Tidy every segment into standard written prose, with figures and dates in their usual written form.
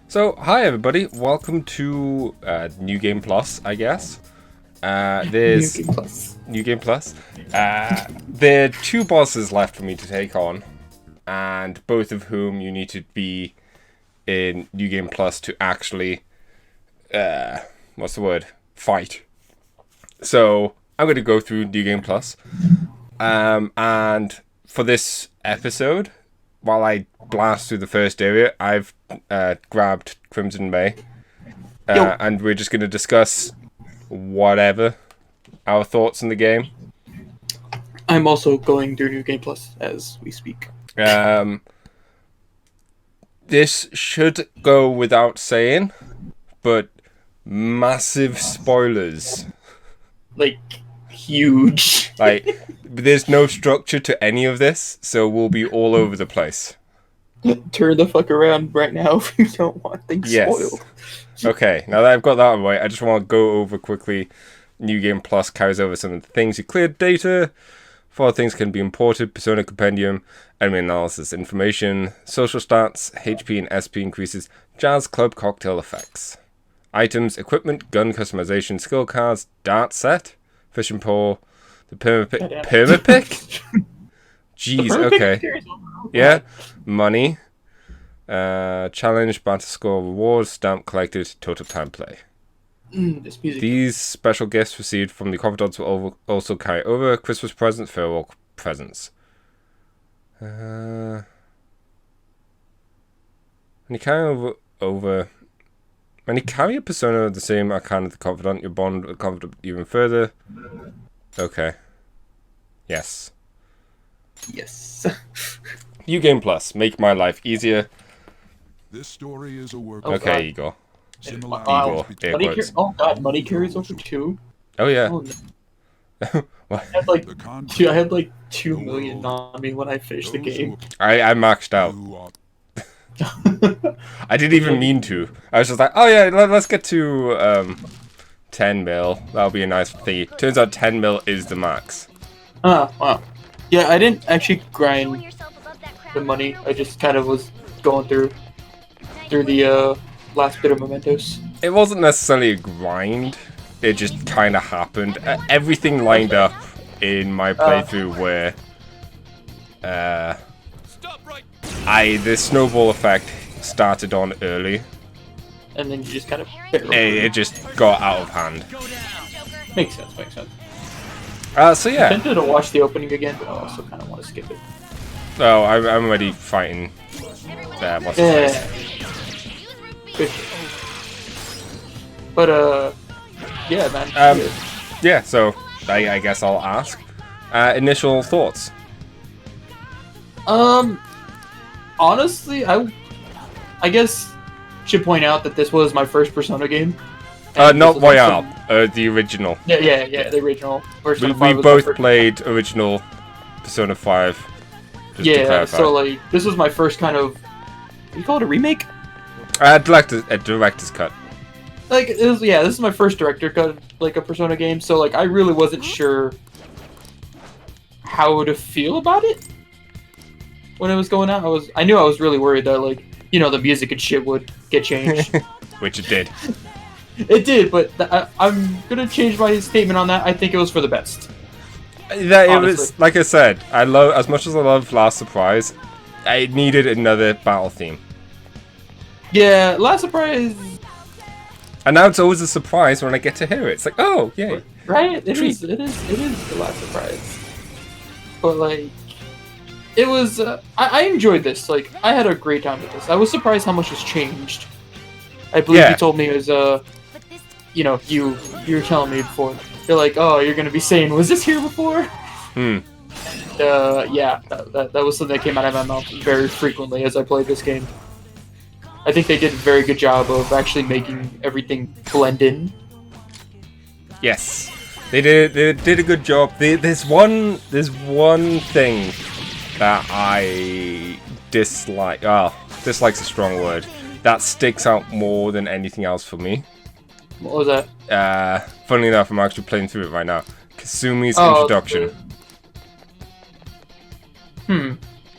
So, hi everybody, welcome to New Game Plus, I guess. There's New Game Plus. New Game Plus. There are two bosses left for me to take on, and both of whom you need to be in New Game Plus to actually, fight. So, I'm going to go through New Game Plus. And for this episode, while I blast through the first area, I've grabbed Crimson May, and we're just going to discuss whatever our thoughts on the game. I'm also going through New Game Plus as we speak. This should go without saying, but massive spoilers. Like, huge. Like, there's no structure to any of this, so we'll be all over the place. Turn the fuck around right now if you don't want things spoiled. Okay, now that I've got that out of the way, I just want to go over quickly. New Game Plus carries over some of the things. You cleared data. 4 things can be imported. Persona Compendium, enemy analysis, information, social stats, HP and SP increases, jazz club cocktail effects. Items, equipment, gun customization, skill cards, dart set, fishing pole, the permapick? Jeez, okay. Yeah, money, challenge, battle score, rewards, stamp collected, total time play. These special gifts received from the Confidants will also carry over. Christmas presents, farewell presents. When you carry when you carry a persona of the same arcana as the Confidant, you bond with the Confidant even further. Okay. Yes. Yes. New Game Plus, make my life easier. This story is a work okay, Igor. Oh god, money carries over too. Oh yeah. Oh, no. I had like 2 million on me when I finished the game. I maxed out. I didn't even mean to. I was just like, oh yeah, let's get to 10 mil. That'll be a nice thing. Turns out 10 mil is the max. Wow. Yeah, I didn't actually grind the money. I just kind of was going through the last bit of Mementos. It wasn't necessarily a grind. It just kind of happened. Everything lined up in my playthrough where the snowball effect started on early. And then you just kind of it just got out of hand. Makes sense. So yeah. I'm tempted to watch the opening again, but I also kind of want to skip it. Oh, I'm already fighting. What's his face? But yeah, man. Yeah. So I guess I'll ask. Initial thoughts. Honestly, I guess should point out that this was my first Persona game. Not Royale, the original. Yeah, the original. We both played original Persona 5. Yeah, so like this was my first kind of. You call it a remake? A director's cut. Like it was, this is my first director cut, like a Persona game. So like I really wasn't sure how to feel about it when it was going out. I knew I was really worried that like the music and shit would get changed, which it did. It did, but I'm gonna change my statement on that. I think it was for the best. It was, like I said, as much as I love Last Surprise, I needed another battle theme. Yeah, Last Surprise. And now it's always a surprise when I get to hear it. It's like, oh, yay. Right? It is the Last Surprise. But like, it was. I enjoyed this. Like, I had a great time with this. I was surprised how much has changed. I believe you told me it was you were telling me before. You're like, oh, you're gonna be saying, was this here before? Yeah, that was something that came out of my mouth very frequently as I played this game. I think they did a very good job of actually making everything blend in. Yes, they did a good job. There's one thing that I dislike. Dislike's a strong word. That sticks out more than anything else for me. What was that? Funnily enough, I'm actually playing through it right now. Kasumi's introduction.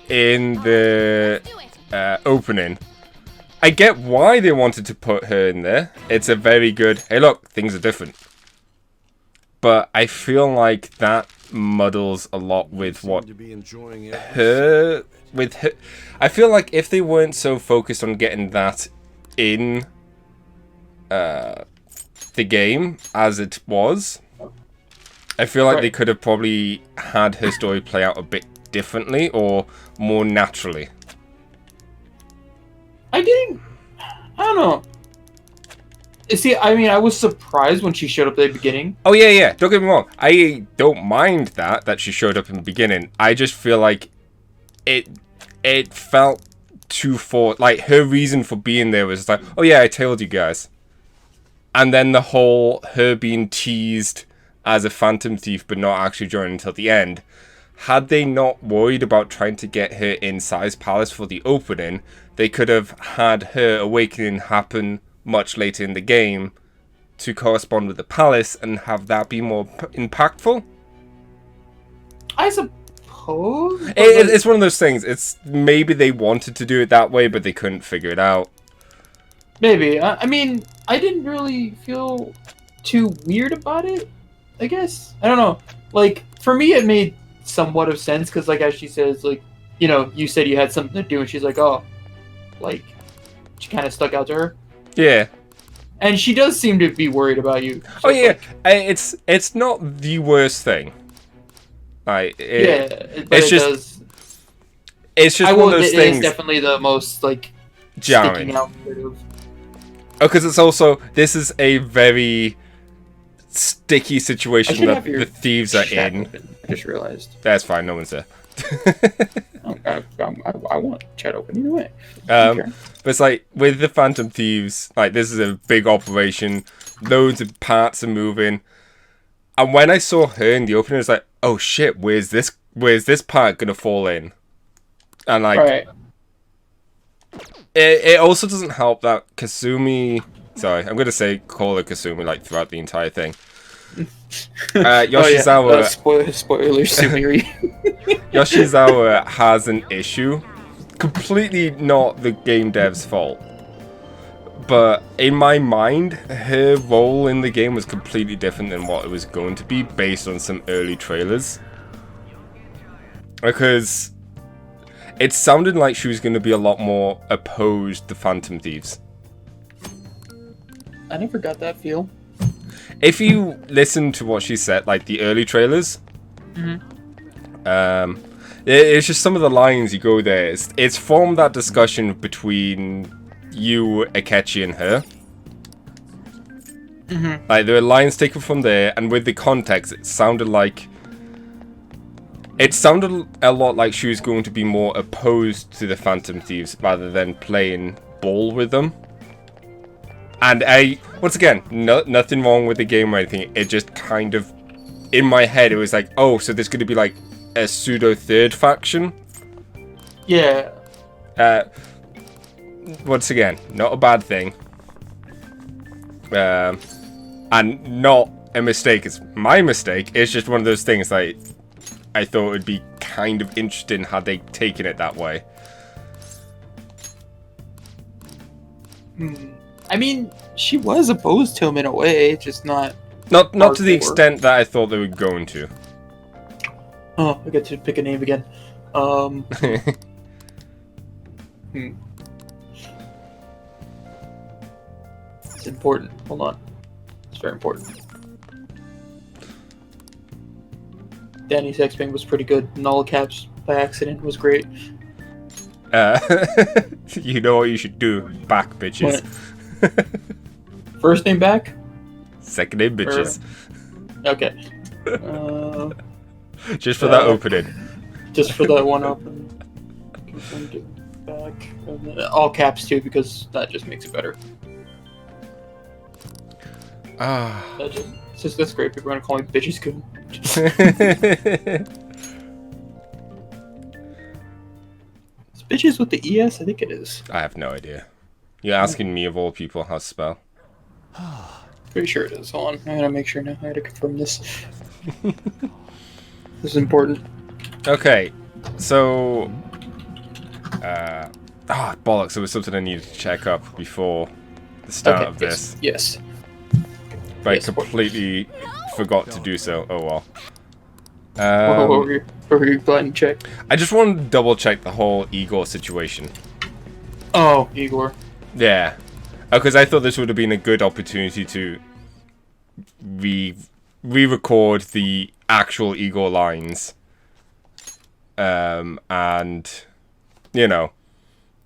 In the opening, I get why they wanted to put her in there. It's a very good, hey look, things are different. But I feel like that muddles a lot with what her... With her... I feel like if they weren't so focused on getting that in the game as it was, I feel like they could have probably had her story play out a bit differently or more naturally. I don't know. See, I mean, I was surprised when she showed up at the beginning. Oh, yeah. Don't get me wrong. I don't mind that she showed up in the beginning. I just feel like it felt too forced. Like, her reason for being there was like, oh, yeah, I told you guys. And then the whole her being teased as a phantom thief but not actually joining until the end. Had they not worried about trying to get her in Sai's Palace for the opening, they could have had her awakening happen much later in the game to correspond with the palace and have that be more impactful. I suppose. It's one of those things. It's maybe they wanted to do it that way, but they couldn't figure it out. Maybe. I mean, I didn't really feel too weird about it, I guess. I don't know. Like, for me, it made somewhat of sense, because, like, as she says, like, you know, you said you had something to do, and she's like, oh, like, she kind of stuck out to her. Yeah. And she does seem to be worried about you. So oh, yeah. like, it's not the worst thing. Like, it's just... It's just one of those things... It is definitely the most, like, jarring. sticking out sort of. Oh, because it's also... This is a very sticky situation that the thieves are in. I just realized. That's fine, no one's there. I want chat open either way. But it's like, with the Phantom Thieves, like, this is a big operation. Loads of parts are moving. And when I saw her in the opening, I was like, oh shit, where's this part gonna fall in? And like... Right. It also doesn't help that Kasumi... Sorry, I'm going to call her Kasumi, like, throughout the entire thing. Yoshizawa... Spoilers, Sumiri. Yoshizawa has an issue. Completely not the game dev's fault. But in my mind, her role in the game was completely different than what it was going to be based on some early trailers. Because... it sounded like she was going to be a lot more opposed to Phantom Thieves. I never got that feel. If you listen to what she said, like the early trailers, it's just some of the lines you go there. It's from that discussion between you, Akechi, and her. Like, there were lines taken from there, and with the context, it sounded a lot like she was going to be more opposed to the Phantom Thieves rather than playing ball with them. And once again, nothing wrong with the game or anything. It just kind of, in my head, it was like, oh, so there's going to be like a pseudo third faction. Yeah. Once again, not a bad thing. And not a mistake. It's my mistake. It's just one of those things like, I thought it would be kind of interesting had they taken it that way. I mean, she was opposed to him in a way, just not to the extent that I thought they were going to. Oh, I get to pick a name again. It's important. Hold on. It's very important. Danny's X-Wing was pretty good. In all caps by accident was great. You know what you should do. Back, bitches. First name back? Second name, bitches. Okay. Just for that opening. Just for that one opening. Back. All caps too, because that just makes it better. That's great. People are gonna call me bitches coon. Is bitches with the ES? I think it is. I have no idea. You're asking me of all people how to spell. Pretty sure it is. Hold on. I gotta make sure now. I gotta confirm this. This is important. Okay. So bollocks! There was something I needed to check up before the start of this. Yes. But Yes, I completely forgot to do so. Oh well. What were you planning to check? I just wanted to double check the whole Igor situation. Oh, Igor. Yeah, because I thought this would have been a good opportunity to re-record the actual Igor lines, and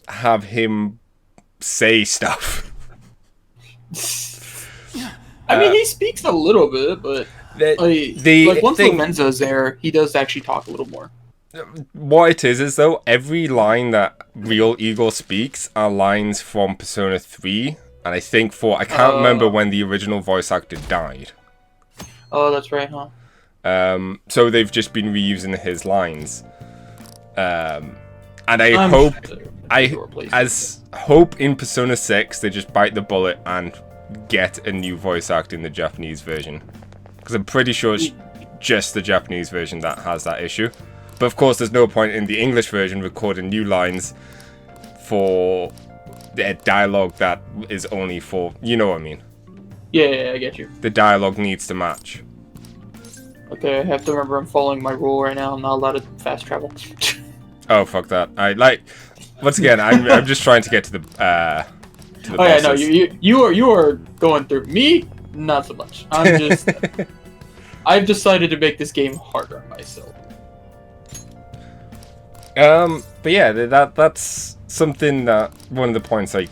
have him say stuff. I mean, he speaks a little bit, but once Lorenzo's there, he does actually talk a little more. What it is though, every line that real Igor speaks are lines from Persona 3, and I think I can't remember when the original voice actor died. Oh, that's right, huh? So they've just been reusing his lines. And I hope in Persona 6 they just bite the bullet and get a new voice actor in the Japanese version. Because I'm pretty sure it's just the Japanese version that has that issue. But of course, there's no point in the English version recording new lines for the dialogue that is only for... You know what I mean? Yeah, I get you. The dialogue needs to match. Okay, I have to remember I'm following my rule right now. I'm not allowed to fast travel. Oh, fuck that. Once again, I'm just trying to get to the oh yeah, no, you are going through me. Not so much. I've decided to make this game harder on myself. But yeah, that's something that one of the points I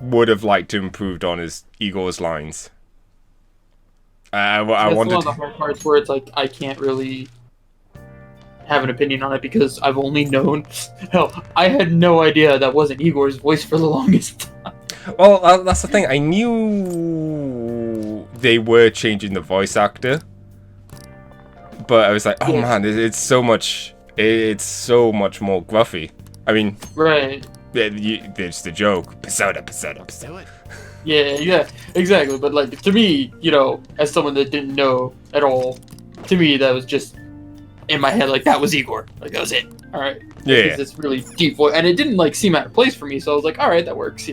would have liked to improved on is Igor's lines. I wanted one of the hard parts where it's like I can't really have an opinion on it because I've only known. Hell, I had no idea that wasn't Igor's voice for the longest time. Well, that's the thing. I knew they were changing the voice actor, but I was like, oh man, it's so much more gruffy. I mean, right? It's the joke. Persona. Yeah, exactly. But like to me, as someone that didn't know at all, to me that was just in my head. Like that was Igor. Like that was it. All right. Yeah. This really deep voice, and it didn't seem out of place for me. So I was like, all right, that works.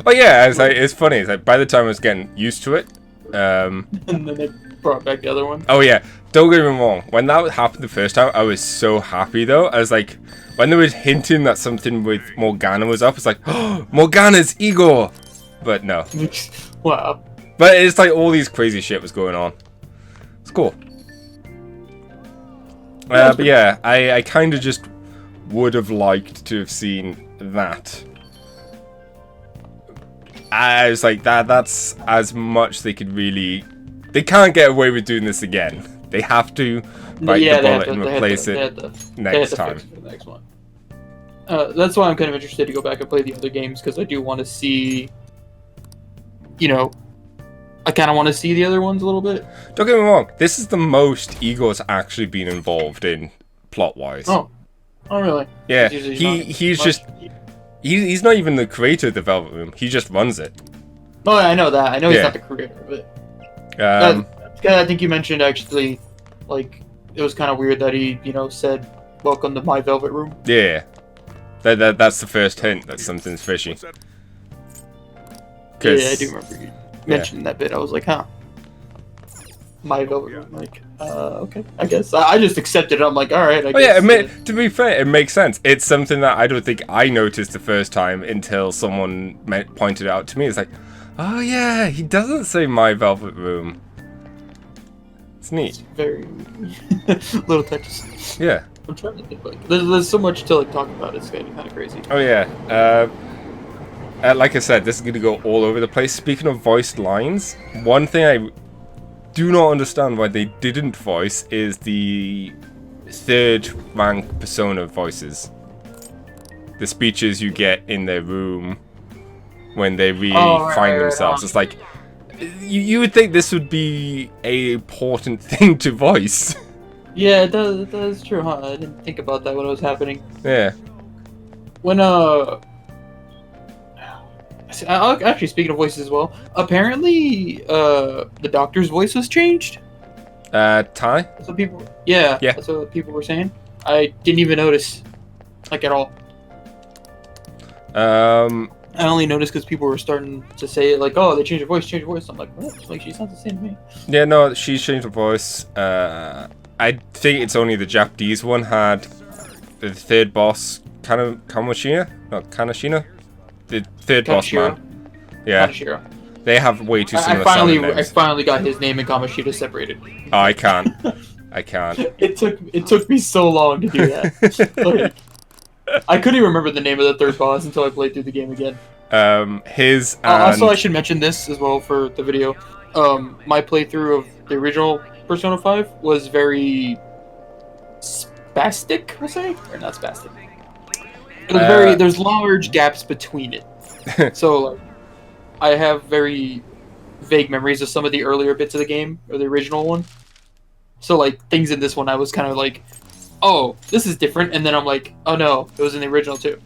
Oh yeah, it's funny. It's like by the time I was getting used to it, and then they brought back the other one. Oh yeah, don't get me wrong. When that happened the first time, I was so happy though. I was like, when they were hinting that something with Morgana was up, it's like, oh, Morgana's Igor. But no. Wow. But it's like all these crazy shit was going on. It's cool. But yeah, I kind of just would have liked to have seen that. I was like, that's as much they could really... They can't get away with doing this again. They have to bite the bullet and replace it next time. Fix it for the next one. That's why I'm kind of interested to go back and play the other games, because I do want to see... I kind of want to see the other ones a little bit. Don't get me wrong. This is the most Igor's actually been involved in plot-wise. Oh, really? Yeah, he's not even the creator of the Velvet Room. He just runs it. Oh, I know that. I know he's not the creator of it. I think you mentioned actually, it was kind of weird that he, said, "Welcome to my Velvet Room." Yeah, that's the first hint that something's fishy. Yeah, I do remember you mentioning that bit. I was like, huh. My Velvet Room. Okay, I guess. I just accepted it. I'm like, alright, I guess. Yeah, to be fair, it makes sense. It's something that I don't think I noticed the first time until someone pointed it out to me. It's like, oh yeah, he doesn't say my Velvet Room. It's neat. It's very... little touches. Yeah. I'm trying to think, there's so much to talk about. It's getting kind of crazy. Oh yeah. Like I said, this is going to go all over the place. Speaking of voiced lines, one thing I do not understand why they didn't voice is the third rank Persona voices. The speeches you get in their room when they find themselves. It's like, you would think this would be an important thing to voice. Yeah, that is true, huh? I didn't think about that when it was happening. Yeah. When, actually, speaking of voices as well, apparently, the doctor's voice was changed. Ty? That's what people... Yeah, that's what people were saying. I didn't even notice, at all. I only noticed because people were starting to say it, like, oh, they changed her voice, change her voice. I'm like, what? Like, she sounds the same to me. Yeah, no, she's changed her voice. I think it's only the Japanese one had the third boss, Kanashina? Not Kanashina? The third boss man. Yeah. Kanashiro. They have way too similar I names. finally got his name and Kamoshida separated. Oh, I can't. I can't. It took me so long to do that. Like, I couldn't even remember the name of the third boss until I played through the game again. Also, I should mention this as well for the video. My playthrough of the original Persona 5 was very spastic, we'll say? Or not spastic. It was there's large gaps between it. So, like, I have very vague memories of some of the earlier bits of the game, or the original one. So, like, things in this one, I was kind of like, oh, this is different, and then I'm like, oh no, it was in the original too.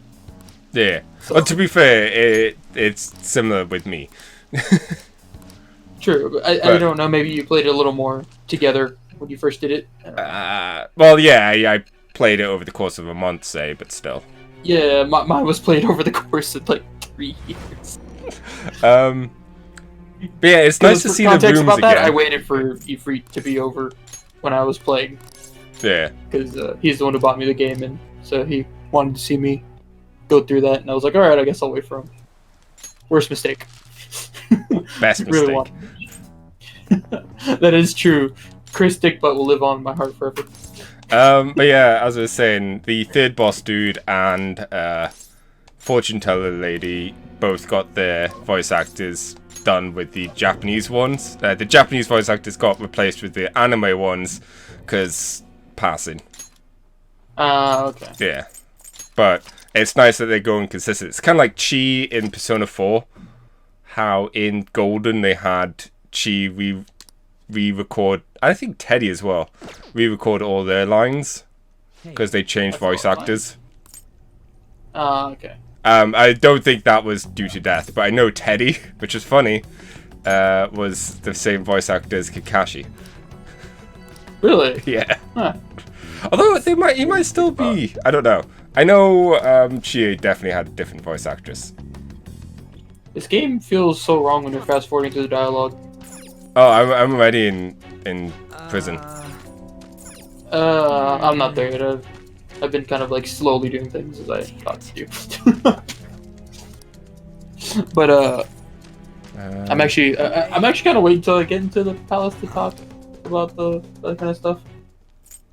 Yeah. So, Well, to be fair, it's similar with me. True. I don't know, maybe you played it a little more together when you first did it. Well, yeah, I played it over the course of a month, say, but still. Yeah, mine was played over the course of like 3 years. But yeah, it's nice to see the rooms about that, again. I waited for Ifrit to be over when I was playing. Yeah. Because he's the one who bought me the game, and so he wanted to see me go through that, and I was like, alright, I guess I'll wait for him. Worst mistake. Best Really mistake. That is true. Chris Dickbutt will live on in my heart forever. But yeah, as I was saying, the third boss dude and fortune teller lady both got their voice actors done with the Japanese ones. The Japanese voice actors got replaced with the anime ones because passing. Okay. Yeah. But it's nice that they're going consistent. It's kind of like Chi in Persona 4. How in Golden they had Chi re-record, I think Teddy as well, re-record all their lines because they changed voice actors. Okay. I don't think that was due to death, but I know Teddy, which is funny, was the same voice actor as Kakashi. Really? Yeah. Huh. Although he might still be. I don't know. I know Chie definitely had a different voice actress. This game feels so wrong when you're fast forwarding through the dialogue. Oh, I'm already in prison. I'm not there yet. I've been kind of like slowly doing things as I thought to do. But I'm actually kind of waiting until I get into the palace to talk about that kind of stuff.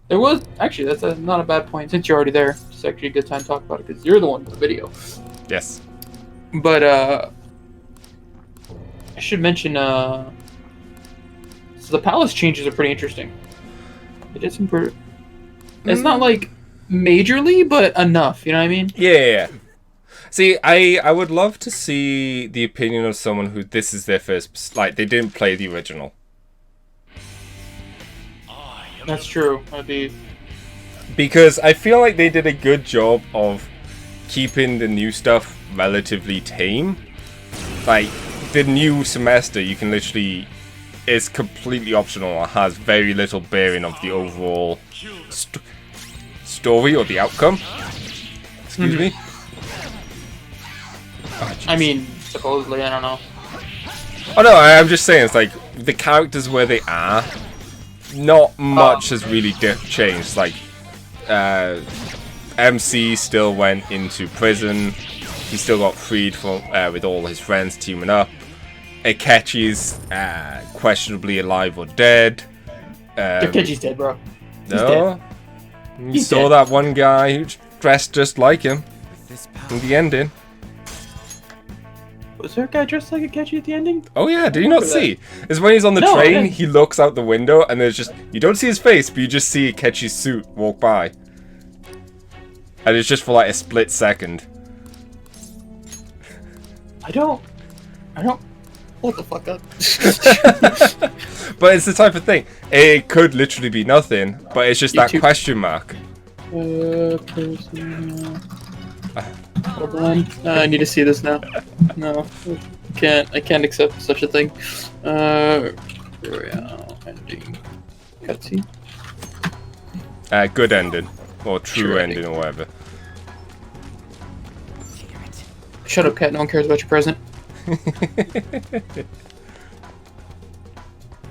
There was actually that's not a bad point since you're already there. It's actually a good time to talk about it because you're the one with the video. Yes. But I should mention so the palace changes are pretty interesting. They did some pretty. It's not like majorly, but enough. You know what I mean? Yeah. See, I would love to see the opinion of someone who this is their first, like they didn't play the original. That's true. That'd be. Because I feel like they did a good job of keeping the new stuff relatively tame. Like the new semester, you can literally. It's completely optional. It has very little bearing of the overall story or the outcome. Excuse me. Oh, I mean, supposedly, I don't know. Oh no, I'm just saying, it's like the characters where they are, not much has really changed. Like, MC still went into prison. He still got freed from with all his friends teaming up. Akechi's questionably alive or dead. Akechi's dead, bro. He's no, dead. you saw that one guy who dressed just like him in the ending. Was there a guy dressed like Akechi at the ending? Oh yeah, did you not see? It's when he's on the train, he looks out the window, and there's just you don't see his face, but you just see Akechi's suit walk by, and it's just for like a split second. I don't. What the fuck up? But it's the type of thing. It could literally be nothing, but it's just that question mark. Hold on. I need to see this now. No, I can't accept such a thing. Royale ending. Cutscene. Good ending, or true ending, or whatever. Shut up, cat. No one cares about your present.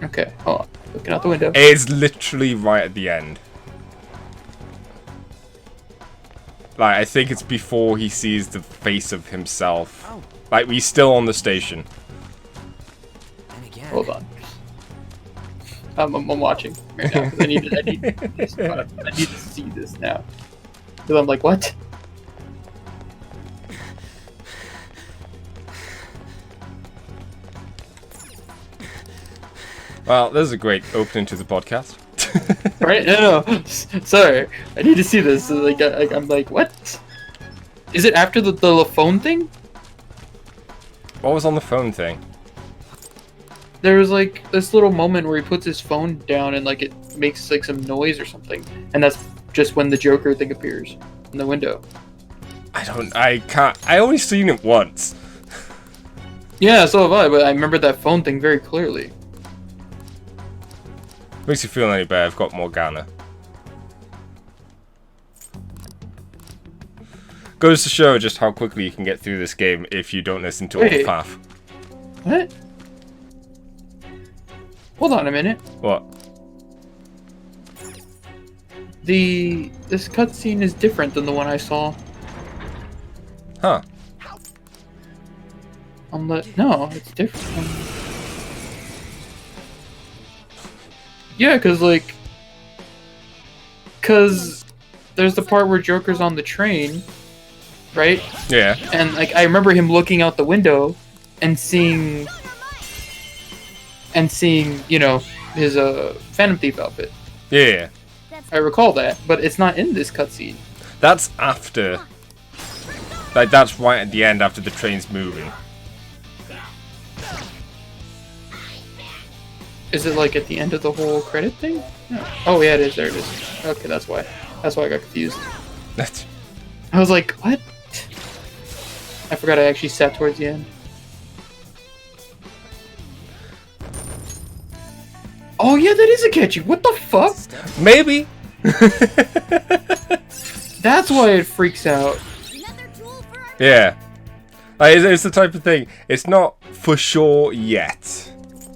Okay. Oh, looking out the window. It's literally right at the end. Like, I think it's before he sees the face of himself. Like, we're still on the station. Hold on. I'm watching right now. 'Cause I need to see this now. Because I'm like, what? Well, this is a great opening to the podcast. Right? No. Sorry. I need to see this. Like, I'm like, what? Is it after the phone thing? What was on the phone thing? There was like this little moment where he puts his phone down and like it makes like some noise or something, and that's just when the Joker thing appears in the window. I only seen it once. Yeah, so have I, but I remember that phone thing very clearly. Makes you feel any better, I've got Morgana. Goes to show just how quickly you can get through this game if you don't listen to all the path. What? Hold on a minute. What? This cutscene is different than the one I saw. Huh. No, it's different. Yeah, cause there's the part where Joker's on the train, right? Yeah. And like I remember him looking out the window and seeing, you know, his Phantom Thief outfit. Yeah. I recall that, but it's not in this cutscene. That's after. Like, that's right at the end after the train's moving. Is it like at the end of the whole credit thing? No. Oh yeah, it is. There it is. Okay, that's why. That's why I got confused. I was like, what? I forgot I actually sat towards the end. Oh yeah, that is a catchy. What the fuck? Maybe. That's why it freaks out. Yeah. Like, it's the type of thing. It's not for sure yet.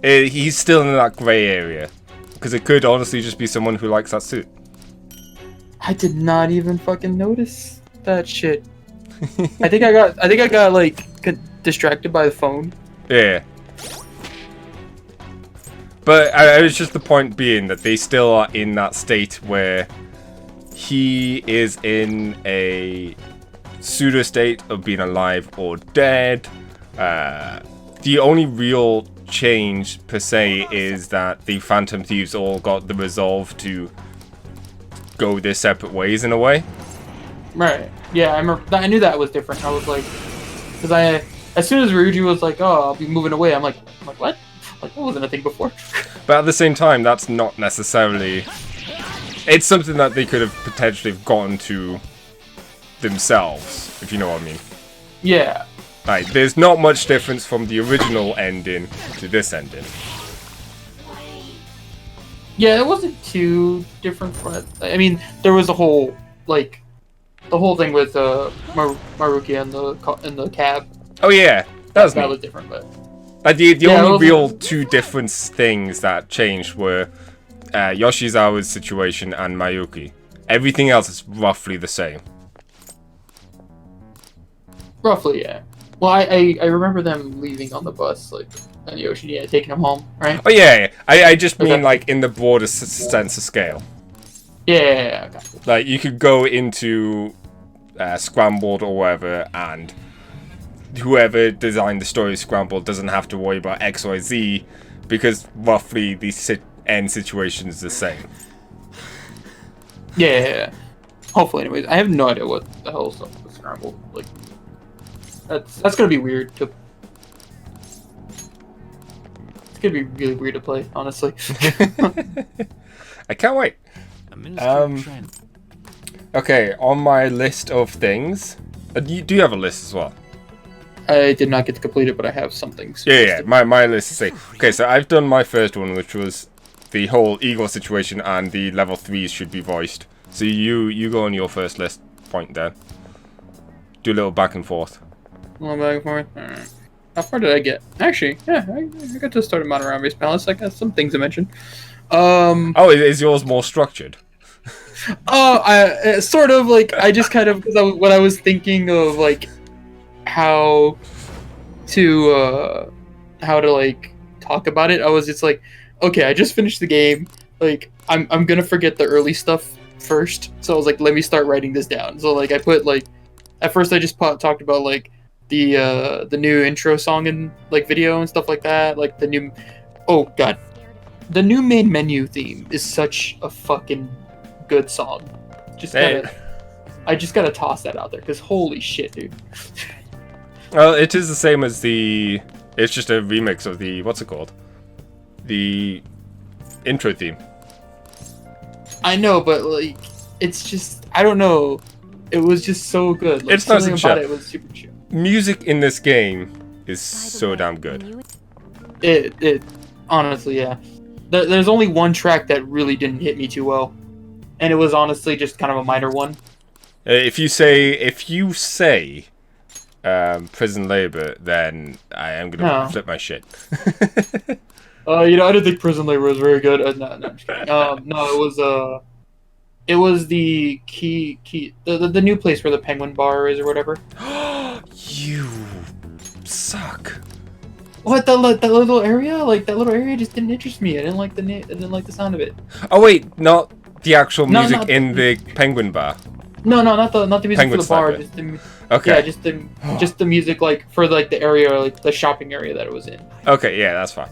He's still in that grey area. Because it could honestly just be someone who likes that suit. I did not even fucking notice that shit. I think I got like distracted by the phone. Yeah. But it was just the point being that they still are in that state where he is in a pseudo state of being alive or dead. The only real change per se is that the Phantom Thieves all got the resolve to go their separate ways in a way. Right. Yeah, I remember. I knew that was different. I was like, because as soon as Ryuji was like, "Oh, I'll be moving away," I'm like, what? Like, that wasn't a thing before. But at the same time, that's not necessarily. It's something that they could have potentially gotten to themselves, if you know what I mean. Yeah. Like, there's not much difference from the original ending to this ending. Yeah, it wasn't too different from it. I mean, there was a whole like, the whole thing with Maruki and the cab. Oh yeah, that was different, but. The only real two different things that changed were Yoshizawa's situation and Mayuki. Everything else is roughly the same. Roughly, yeah. Well, I remember them leaving on the bus, like, in the ocean, yeah, taking them home, right? Oh yeah. I just mean like in the broader sense of scale. Yeah. Okay. Like you could go into Scrambled or whatever, and whoever designed the story of Scrambled doesn't have to worry about X, Y, Z, because roughly the end situation is the same. Yeah. Hopefully, anyways. I have no idea what the hell is up with Scrambled. Like, that's gonna be weird to. It's gonna be really weird to play, honestly. I can't wait. Okay, on my list of things, do you have a list as well? I did not get to complete it, but I have something. Yeah. My list is okay. So I've done my first one, which was the whole Igor situation, and the level 3s should be voiced. So you go on your first list point there. Do a little back and forth. A little back and forth. Alright. How far did I get? Actually, yeah, I got to the start of Modern Base Palace. I got some things to mention. Oh, is yours more structured? I sort of like I just kind of because when I was thinking of like how to like talk about it, I was just like, okay, I just finished the game. Like I'm gonna forget the early stuff first, so I was like, let me start writing this down. So like I put like at first I just talked about like the new intro song and like video and stuff like that, like the new the new main menu theme is such a fucking good song. I just gotta toss that out there because holy shit, dude. Well, it is the same as the. It's just a remix of the what's it called? The intro theme. I know, but like it's just I don't know. It was just so good. Like, It's not something chill. about it was super chill. Music in this game is so damn good. It honestly, yeah. There's only one track that really didn't hit me too well, and it was honestly just kind of a minor one. If you say prison labor, then I am gonna flip my shit. I didn't think prison labor was very good. No, I'm just kidding. No, it was the the new place where the Penguin Bar is or whatever. You suck. What that little area? Like that little area just didn't interest me. I didn't like the sound of it. Oh wait, not the actual music not in the Penguin Bar. No, not the music Penguin for the bar. Sniper. Just the Okay. just the music like for like the area, like the shopping area that it was in. Okay, yeah, that's fine.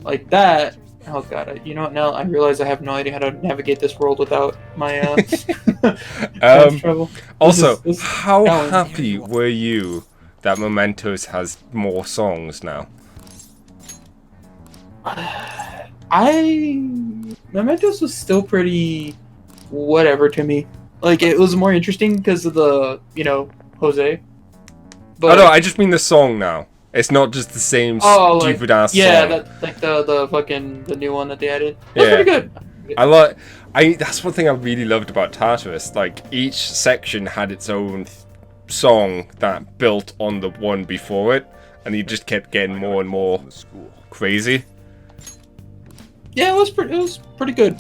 Like that. Oh god, you know what? Now I realize I have no idea how to navigate this world without my travel. Also, This is how challenging. happy were you that Mementos has more songs now? Mementos was still pretty whatever to me. Like it was more interesting because of the Jose. But, Oh no, I just mean the song now. It's not just the same stupid ass song. that like the fucking the new one that they added. That's pretty good. That's one thing I really loved about Tartarus. Like each section had its own song that built on the one before it, and you just kept getting more and more crazy. Yeah, it was pretty good.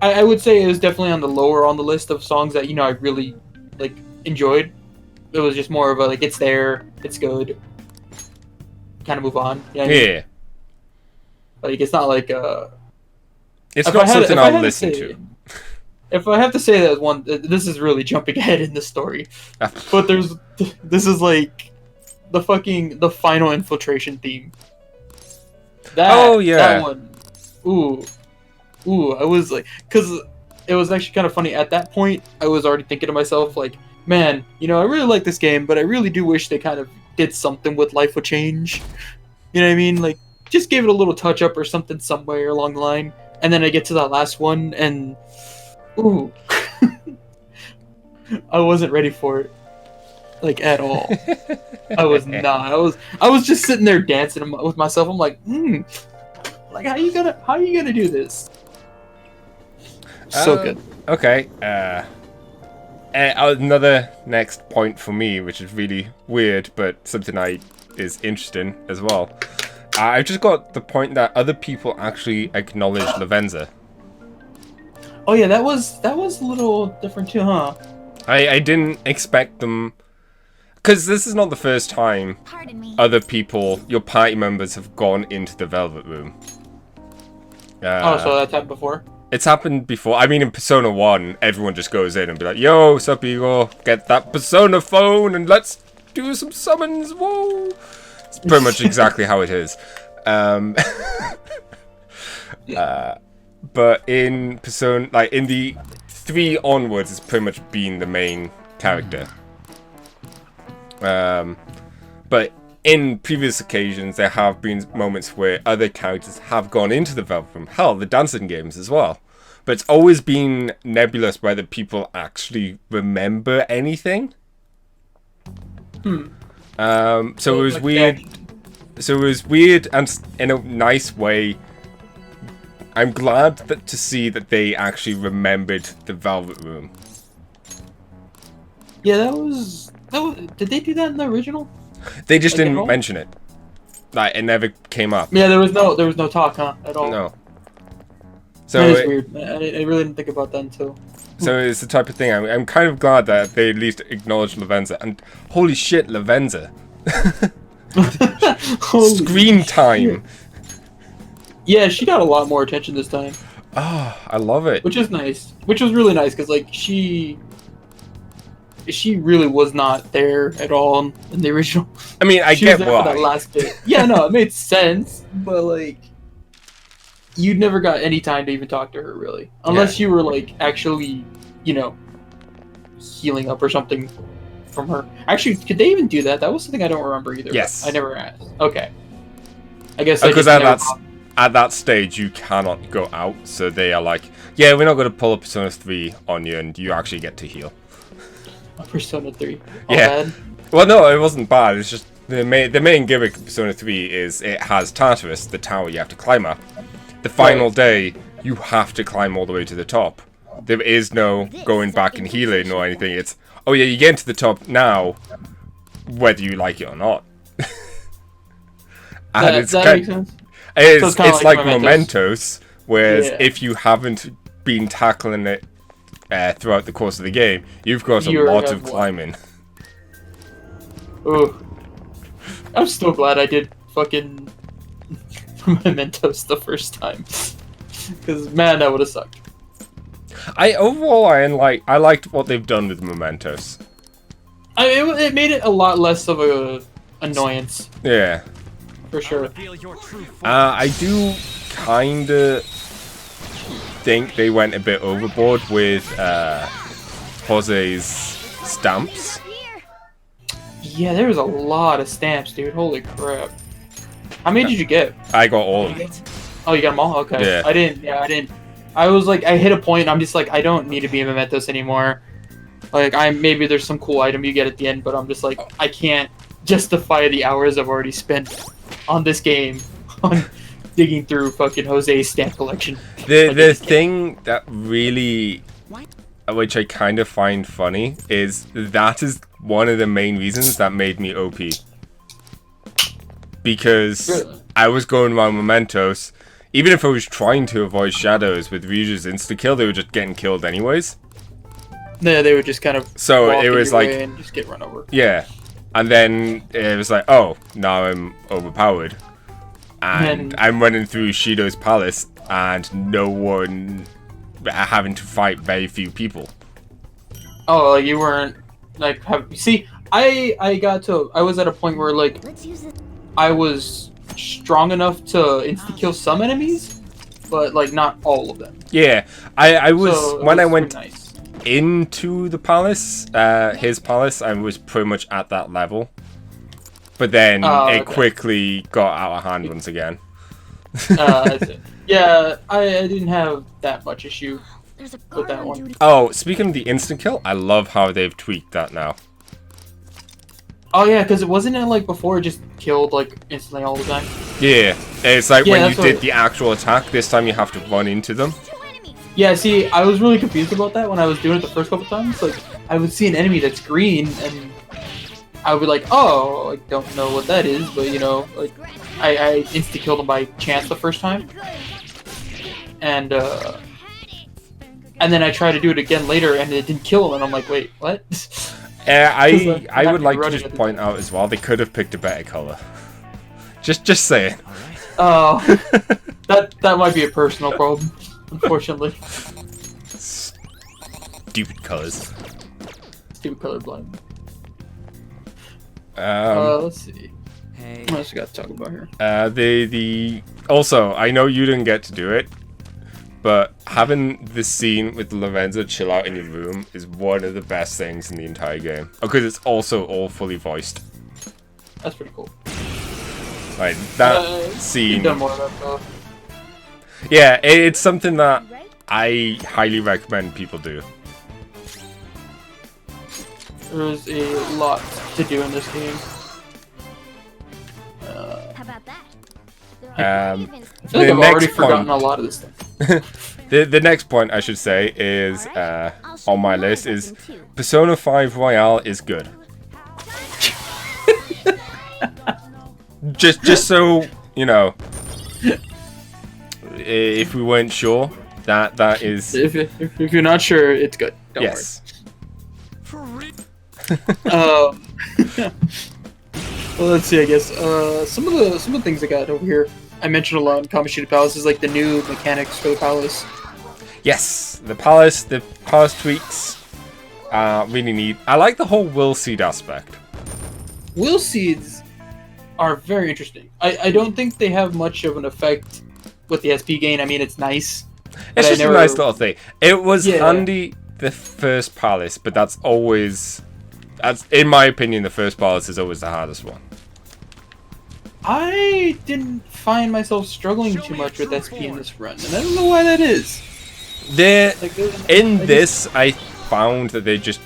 I would say it was definitely on the lower on the list of songs that I really like enjoyed. It was just more of a like it's there, it's good, kind of move on. Yeah. Like it's not like It's if not I had- something if I I'll had to listen say- to. If I have to say that one, this is really jumping ahead in the story, but this is like the final infiltration theme. That one. Ooh, I was like, because it was actually kind of funny. At that point, I was already thinking to myself, like, man, I really like this game, but I really do wish they kind of did something with Life Would Change. You know what I mean? Like, just gave it a little touch up or something somewhere along the line. And then I get to that last one, and ooh, I wasn't ready for it, like at all. I was not. I was just sitting there dancing with myself. I'm like, like how you gonna do this? So good. Okay. Another next point for me, which is really weird, but something is interesting as well. I've just got the point that other people actually acknowledge Lavenza. Oh yeah, that was a little different too, huh? I didn't expect them, because this is not the first time other people, your party members, have gone into the Velvet Room. So that's happened before? It's happened before. I mean, in Persona 1, everyone just goes in and be like, yo, sup, Igor? Get that Persona phone and let's do some summons, whoa! It's pretty much exactly how it is. But in Persona, like, in the 3 onwards, it's pretty much been the main character. But in previous occasions, there have been moments where other characters have gone into the Velvet Room. Hell, the dancing games as well. But it's always been nebulous whether people actually remember anything. So it was like weird. So it was weird and in a nice way. I'm glad to see that they actually remembered the Velvet Room. Yeah, that was. Did they do that in the original? They just Like, at didn't all? mention it. Like, it never came up. Yeah, there was no talk, huh, at all. No. That So, is weird. I really didn't think about that until. so it's the type of thing. I'm kind of glad that they at least acknowledged Lavenza. And holy shit, Lavenza. Holy Screen time. shit. Yeah, she got a lot more attention this time, Ah, I love it. which is nice. Which was really nice because like she really was not there at all in the original. I mean, I She get was there for that why. last bit. Yeah, no, it made sense, but like you never got any time to even talk to her really, unless you were like actually, you know, healing up or something from her. Actually, could they even do that? That was something I don't remember either. Yes. I never asked. Okay. I guess I Because just at never that, at that stage, you cannot go out. So they are like, yeah, we're not going to pull up Persona 3 on you, and you actually get to heal. Persona 3. All Yeah. bad. Well, no, it wasn't bad. It's just the main gimmick of Persona 3 is it has Tartarus, the tower you have to climb up. The final day, you have to climb all the way to the top. There is no going back and healing or anything. It's, oh yeah, you get to the top now, whether you like it or not. And That, it's that kind, makes sense. it's kinda like like Mementos, whereas Yeah. if you haven't been tackling it throughout the course of the game, you've got a You lot have of one. climbing. Ooh. I'm still glad I did fucking Mementos the first time. Because, man, that would have sucked. Overall, I liked what they've done with Mementos. It made it a lot less of a annoyance, Yeah. for sure. I do kinda think they went a bit overboard with Jose's stamps. Yeah, there was a lot of stamps, dude. Holy crap. How many did you get? I got all of them. Oh, you got them all? Okay. Yeah. I didn't. I was like, I hit a point, I'm just like, I don't need to be a Mementos anymore. Like, maybe there's some cool item you get at the end, but I'm just like, I can't justify the hours I've already spent on this game on digging through fucking Jose's stamp collection. The thing that really, which I kind of find funny, is that is one of the main reasons that made me OP. Because Really? I was going around Mementos, even if I was trying to avoid shadows with Ryu's insta-kill, they were just getting killed anyways. No, they would just kind of So walk it in was your like, way and just get run over. yeah. And then it was like, oh, now I'm overpowered. And I'm running through Shido's palace, and no one having to fight very few people. Oh, you weren't like see, I was at a point where like I was strong enough to insta kill some enemies, but like not all of them. Yeah, I was So, it when I was went pretty nice. into the palace, his palace, I was pretty much at that level. But then it Okay. quickly got out of hand once again. That's it. Yeah, I didn't have that much issue with that one. Oh, speaking of the instant kill, I love how they've tweaked that now. Oh yeah, because it wasn't like before it just killed like instantly all the time. Yeah, it's like Yeah, when you that's what- did the actual attack, this time you have to run into them. Yeah, see, I was really confused about that when I was doing it the first couple times. Like, I would see an enemy that's green, and I would be like, oh, I don't know what that is, but you know, like, I insta-killed him by chance the first time. And then I tried to do it again later, and it didn't kill him, and I'm like, wait, what? I would like to running just at the point out as well, they could have picked a better color. Just saying. Oh, that might be a personal problem, unfortunately. Stupid colors. Stupid colorblind. Um, Let's see. What else we got to talk about here? Also, I know you didn't get to do it, but having the scene with Lavenza chill out in your room is one of the best things in the entire game. Because it's also all fully voiced. That's pretty cool. Like, that You've scene... done more of that though. Yeah, it's something that I highly recommend people do. There's a lot to do in this game. How about that? Um, I feel like The I've already next forgotten point- a lot of this stuff. The next point I should say is on my list is Persona 5 Royale is good. just so you know, if we weren't sure, that is. If you're not sure, it's good. Don't yes. worry. Well, let's see. I guess some of the things I got over here. I mentioned a lot in Kamoshida Palace is like the new mechanics for the palace. Yes, the palace tweaks are really neat. I like the whole will seed aspect. Will seeds are very interesting. I don't think they have much of an effect with the SP gain. I mean, it's nice. It's just a nice little thing. It was handy the first palace, but that's in my opinion, the first palace is always the hardest one. I didn't find myself struggling too much with SP in this run, and I don't know why that is. I found that they're just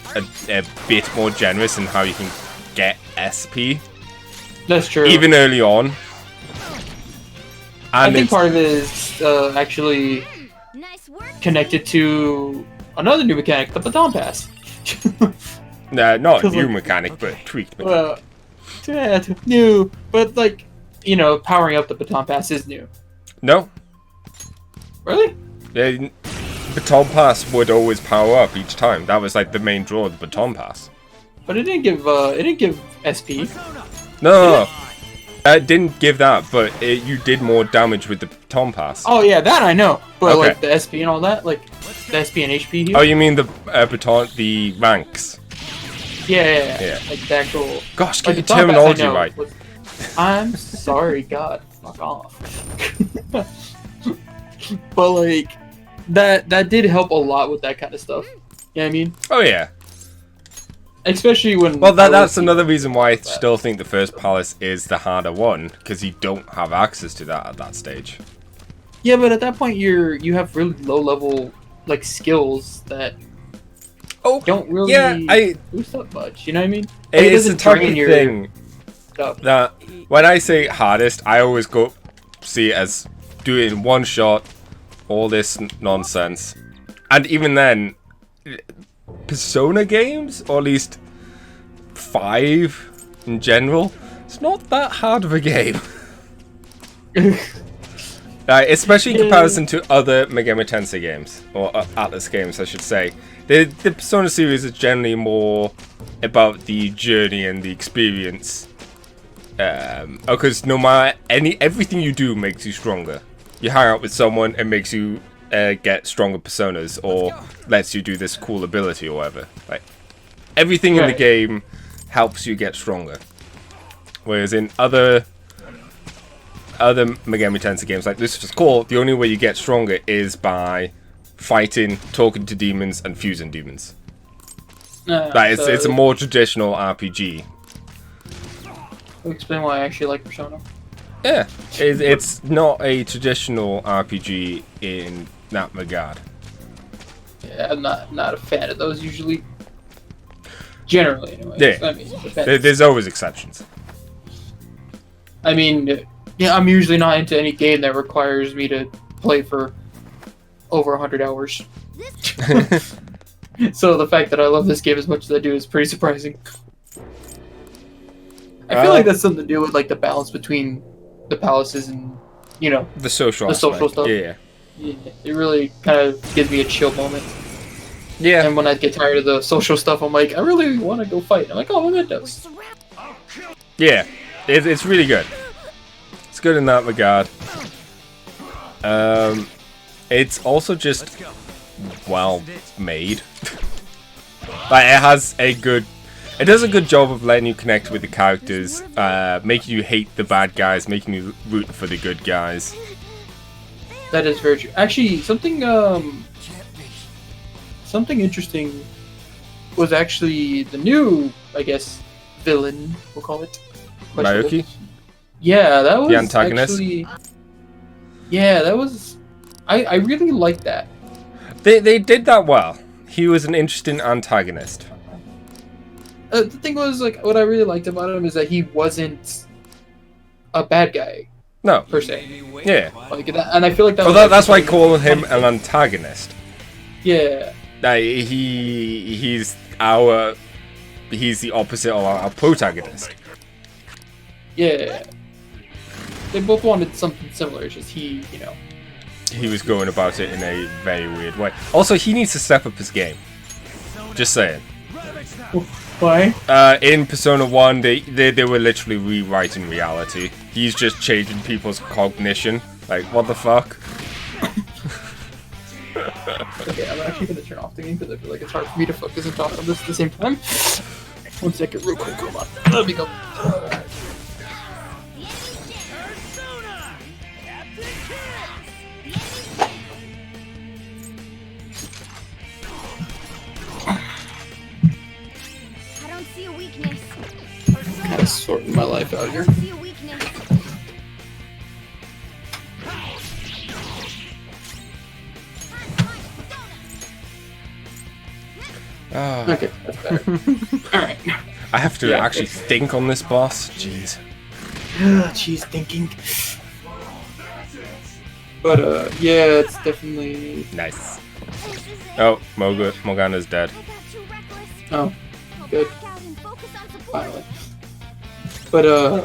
a bit more generous in how you can get SP. That's true. Even early on. I think part of it is actually connected to another new mechanic, the Baton Pass. Nah, not a new mechanic, but tweaked mechanic. New, but like, you know, powering up the Baton Pass is new. No. Really? Yeah, Baton Pass would always power up each time. That was like the main draw of the Baton Pass. But it didn't give SP. No. It didn't give that, but you did more damage with the Baton Pass. Oh yeah, that I know. But like the SP and all that, like the SP and HP here. Oh, you mean the Baton, the ranks? Yeah. Like the actual. Gosh, get the terminology right. I'm sorry, God, fuck off. But like, that did help a lot with that kind of stuff. You know what I mean? Oh yeah. Especially when. Well, that's another reason why I still think the first palace is the harder one, because you don't have access to that at that stage. Yeah, but at that point you have really low level like skills that don't really boost up much. You know what I mean? Like, it's the type of thing that when I say hardest, I always go see it as do it in one shot, all this nonsense, and even then. Persona games, or at least 5 in general, it's not that hard of a game. Especially in comparison to other Megami Tensei games, or Atlas games, I should say. The Persona series is generally more about the journey and the experience. Because no matter everything you do makes you stronger. You hang out with someone, it makes you get stronger personas, or lets you do this cool ability or whatever. Like everything in the game helps you get stronger. Whereas in other Megami Tensei games like Lucifer's Call, the only way you get stronger is by fighting, talking to demons, and fusing demons. It's a more traditional RPG. Explain why I actually like Persona. Yeah, it's not a traditional RPG in that regard. Yeah, I'm not a fan of those usually. Generally, anyway. Yeah, I mean, there's always exceptions. I mean, yeah, I'm usually not into any game that requires me to play for over 100 hours. So the fact that I love this game as much as I do is pretty surprising. I feel like that's something to do with like the balance between the palaces and, you know, the social stuff. Yeah, it really kind of gives me a chill moment. Yeah. And when I get tired of the social stuff, I'm like, I really want to go fight. I'm like, oh, Mementos. Yeah, it's really good. It's good in that regard. It's also just well made. Like it does a good job of letting you connect with the characters, making you hate the bad guys, making you root for the good guys. That is very true. Actually, something interesting was actually the new, I guess, villain, we'll call it. Maruki? Yeah, that was the antagonist. Actually, yeah, that was. I really liked that. They did that well. He was an interesting antagonist. The thing was, like, what I really liked about him is that he wasn't a bad guy. No. per se. Yeah. Like, and I feel like that. Well, that's why I call him an antagonist. Yeah. He's the opposite of our protagonist. Yeah. They both wanted something similar. It's just he He was going about it in a very weird way. Also, he needs to step up his game. Just saying. Why? In Persona 1, they were literally rewriting reality. He's just changing people's cognition. Like, what the fuck? Okay, I'm actually gonna turn off the game because I feel like it's hard for me to focus and talk on this at the same time. 1 second, real quick, hold on. Let me go. I don't see a weakness. Kind of sorting my life out I here. don't see a weakness. Okay, that's better. Alright. I have to Yeah, actually think on this boss. Jeez. She's thinking. But, yeah, it's definitely. Nice. Oh, Morgana's dead. I got too reckless. Oh, good. Back out and focus on support. Finally. But, I'm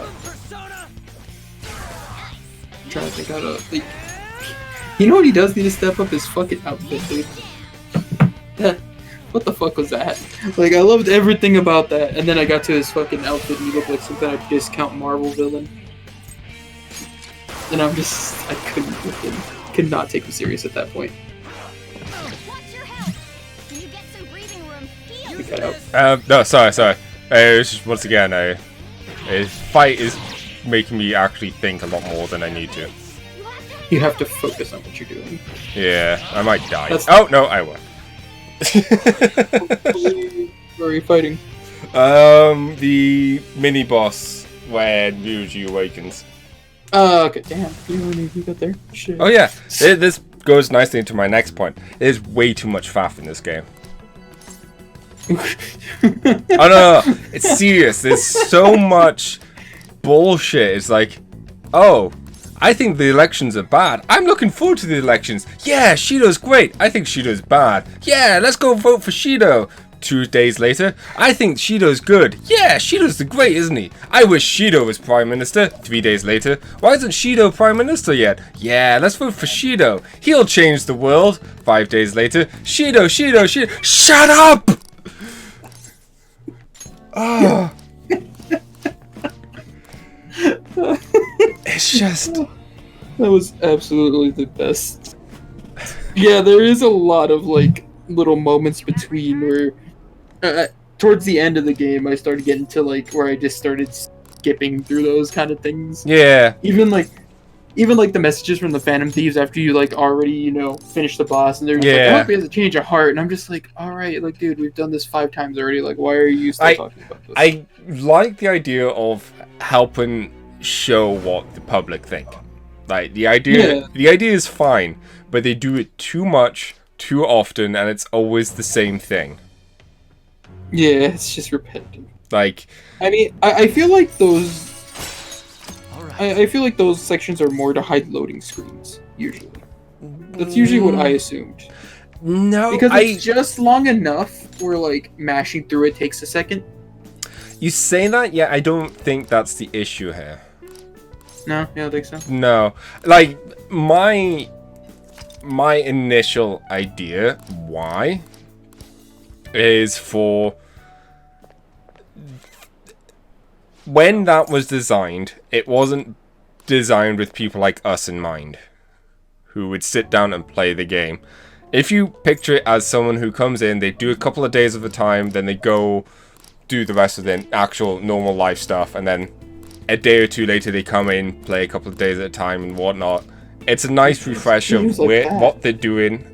trying to think how to. Like, you know what he does need to step up his fucking outfit, dude. What the fuck was that? Like, I loved everything about that, and then I got to his fucking outfit and he looked like some kind of discount Marvel villain. And I could not take him serious at that point. Watch your head. Can you get some breathing room? Heal. We cut out. No, sorry. It's just, once again, his fight is making me actually think a lot more than I need to. You have to focus on what you're doing. Yeah, I might die. That's- Oh, no, I won't. Where are you fighting? The mini boss when Ryuji awakens. Okay, damn. You got there? Shit. Oh yeah, this goes nicely into my next point. There's way too much faff in this game. Oh no, it's serious. There's so much bullshit. It's like, oh, I think the elections are bad. I'm looking forward to the elections. Yeah, Shido's great. I think Shido's bad. Yeah, let's go vote for Shido. 2 days later, I think Shido's good. Yeah, Shido's the great, isn't he? I wish Shido was Prime Minister. 3 days later, why isn't Shido Prime Minister yet? Yeah, let's vote for Shido. He'll change the world. 5 days later, Shido. Shut up! Oh. It's just... That was absolutely the best. Yeah, there is a lot of like little moments between where towards the end of the game I started getting to like where I just started skipping through those kind of things. Yeah. Even like the messages from the Phantom Thieves after you like already, finish the boss and they're just like, I hope he has a change of heart, and I'm just like, alright, like dude, we've done this 5 times already, like why are you still talking about this? I like the idea of helping show what the public think. Like the idea is fine, but they do it too much, too often, and it's always the same thing. Yeah, it's just repetitive. Like, I mean, I feel like those. I feel like those sections are more to hide loading screens. Usually, that's usually what I assumed. No, Because it's just long enough where like mashing through it takes a second. You say that, yeah, I don't think that's the issue here. No, you don't think so? No, like my initial idea why is for when that was designed, it wasn't designed with people like us in mind who would sit down and play the game. If you picture it as someone who comes in, they do a couple of days at a time, then they go do the rest of their actual normal life stuff, and then a day or two later they come in, play a couple of days at a time and whatnot. It's a nice refresh of what they're doing.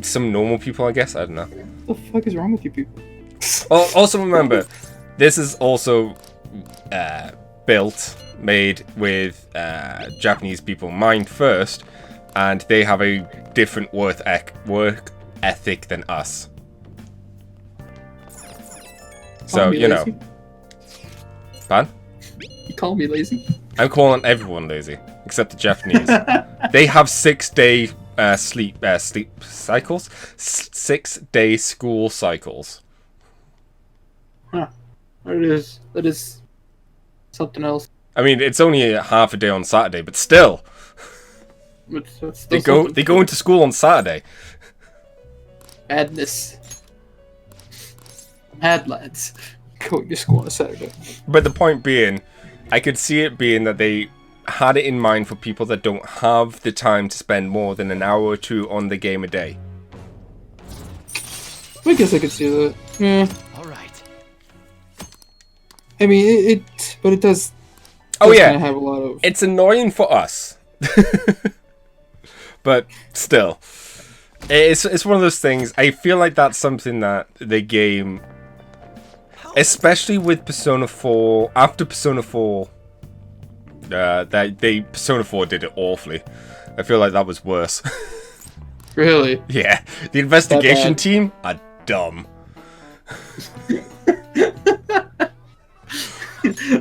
Some normal people, I guess. I don't know. What the fuck is wrong with you people? Also remember, this is also made with Japanese people in mind first, and they have a different work ethic than us. So, you know. Pan? You call me lazy? I'm calling everyone lazy. except the Japanese. They have 6-day sleep cycles, 6-day school cycles. Huh. That is something else. I mean, it's only a half a day on Saturday, but still, It's they still go into school on Saturday. madness. Mad lads going to school on a Saturday. But the point being, I could see it being that they had it in mind for people that don't have the time to spend more than an hour or two on the game a day. I guess I could see that. Yeah. All right. I mean, but it does. Oh yeah, kinda have a lot of. it's annoying for us, but still, it's one of those things. I feel like that's something that the game, especially with Persona 4, after Persona 4, Persona 4 did it awfully. I feel like that was worse. Really? Yeah, the investigation bad. team are dumb.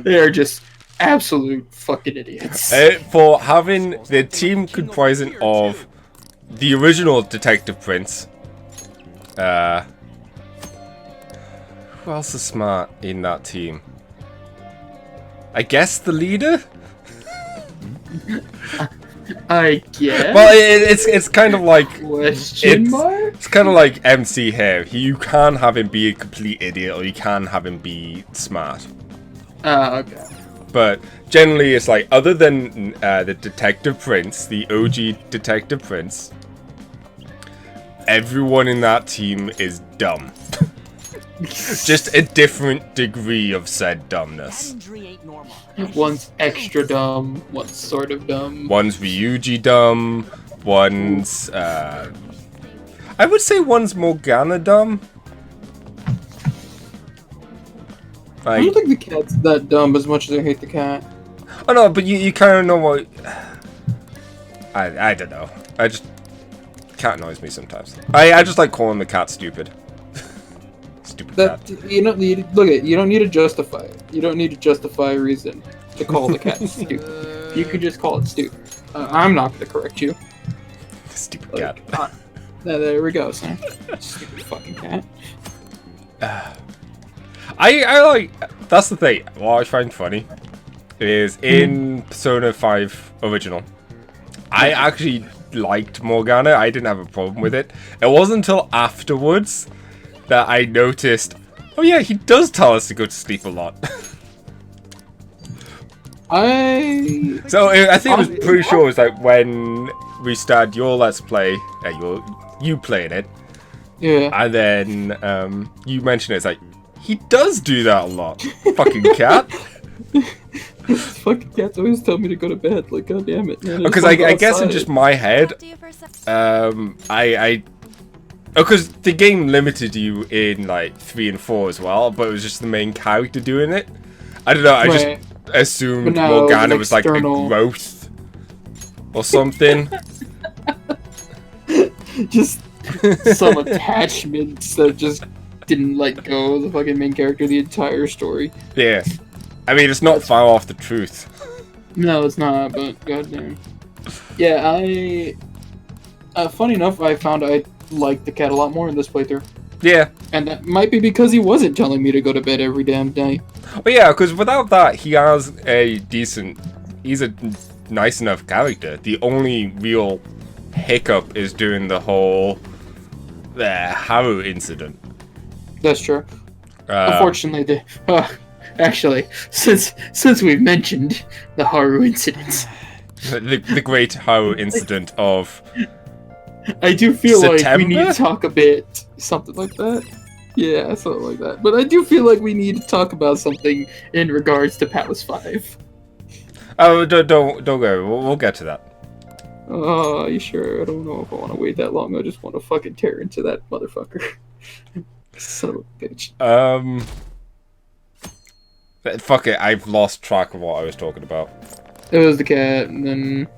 They are just absolute fucking idiots. For having the team comprising of the original Detective Prince, who else is smart in that team? I guess the leader? I guess. Well, it's kind of like Question mark? it's kind of like MC here. You can have him be a complete idiot, or you can have him be smart. Okay. But generally, it's like, other than the Detective Prince, the OG Detective Prince, everyone in that team is dumb. Just a different degree of said dumbness. Injury ain't normal. One's extra dumb, one's sort of dumb. One's Ryuji dumb, one's... I would say one's Morgana dumb. I don't think the cat's that dumb as much as I hate the cat. Oh no, but you kind of know what... I don't know. I just... Cat annoys me sometimes. I just like calling the cat stupid. Stupid cat. You don't need, look at, you don't need to justify it. You don't need to justify a reason to call the cat stupid. You could just call it stupid. I'm not going to correct you. Stupid Like, cat. there we go, son. Stupid fucking cat. I like... That's the thing. What I find funny is in Persona 5 Original, I actually liked Morgana. I didn't have a problem with it. It wasn't until afterwards that I noticed, oh yeah, he does tell us to go to sleep a lot. So I think it was pretty sure it was like when we started your Let's Play, you playing it, Yeah. and then you mentioned it, it's like, he does do that a lot. Fucking cat. Fucking cats always tell me to go to bed. Like, god damn it, man. Because I guess in just my head, because the game limited you in like 3 and 4 as well, but it was just the main character doing it. I don't know. I just assumed But no, it was Morgana an was like a external- growth or something. Just some attachments that just didn't let go of the fucking main character the entire story. Yeah, I mean it's not far off the truth. No, it's not. But goddamn. Yeah, funny enough, I found I liked the cat a lot more in this playthrough. Yeah, And that might be because he wasn't telling me to go to bed every damn night. but yeah, because without that, he has a decent. He's a nice enough character. The only real hiccup is doing the whole Haru incident. That's true. Unfortunately, actually, since we've mentioned the Haru incident, the great Haru incident of I do feel like we need September? to talk a bit something like that. Yeah, something like that. But I do feel like we need to talk about something in regards to Palace 5. Oh, don't go. We'll get to that. Oh, are you sure? I don't know if I want to wait that long. I just want to fucking tear into that motherfucker. Son of a bitch. Fuck it. I've lost track of what I was talking about. It was the cat, and then...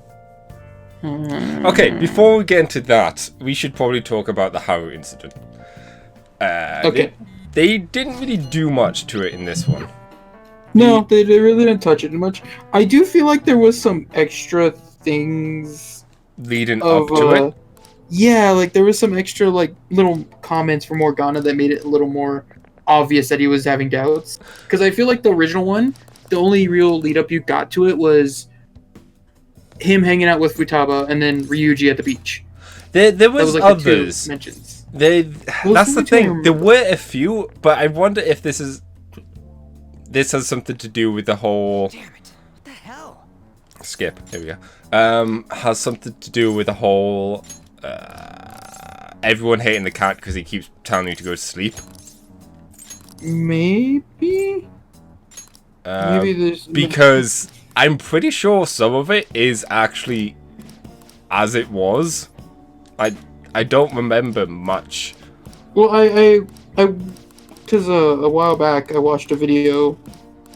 Okay, before we get into that, we should probably talk about the Haru incident. Okay. They didn't really do much to it in this one. No, they really didn't touch it much. I do feel like there was some extra things Leading of up to it. yeah, like there was some extra like little comments from Morgana that made it a little more obvious that he was having doubts. Because I feel like the original one, the only real lead up you got to it was him hanging out with Futaba and then Ryuji at the beach. There That was was like others. the two mentions. That's the the two I thing. There remember. were a few, but I wonder if this has something to do with the whole Damn it. What the hell? skip. Here we go. Has something to do with the whole everyone hating the cat because he keeps telling you to go to sleep. Maybe there's Because I'm pretty sure some of it is actually as it was. I don't remember much. Well, I because a while back I watched a video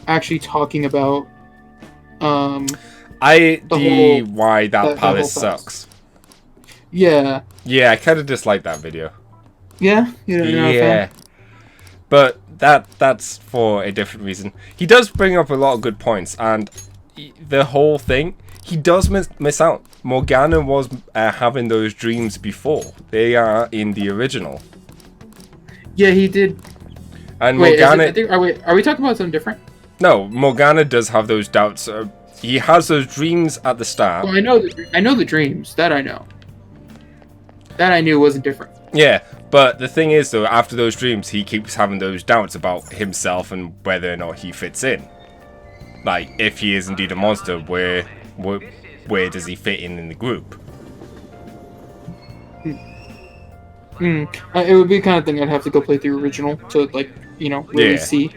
actually talking about whole- why that that whole palace palace. sucks. Yeah, Yeah, I kind of dislike that video. yeah, you're not a Yeah, fan? but that's for a different reason. He does bring up a lot of good points, and the whole thing, he does miss out. Morgana was having those dreams before. They are in the original, Yeah, he did. and Wait, Morgana. are we talking about something different? No, Morgana does have those doubts. He has those dreams at the start. Well, I know the dreams. That I know. That I knew wasn't different. Yeah, but the thing is, though, after those dreams, he keeps having those doubts about himself and whether or not he fits in. Like, if he is indeed a monster, where does he fit in the group? It would be the kind of thing I'd have to go play the original to really Yeah. see.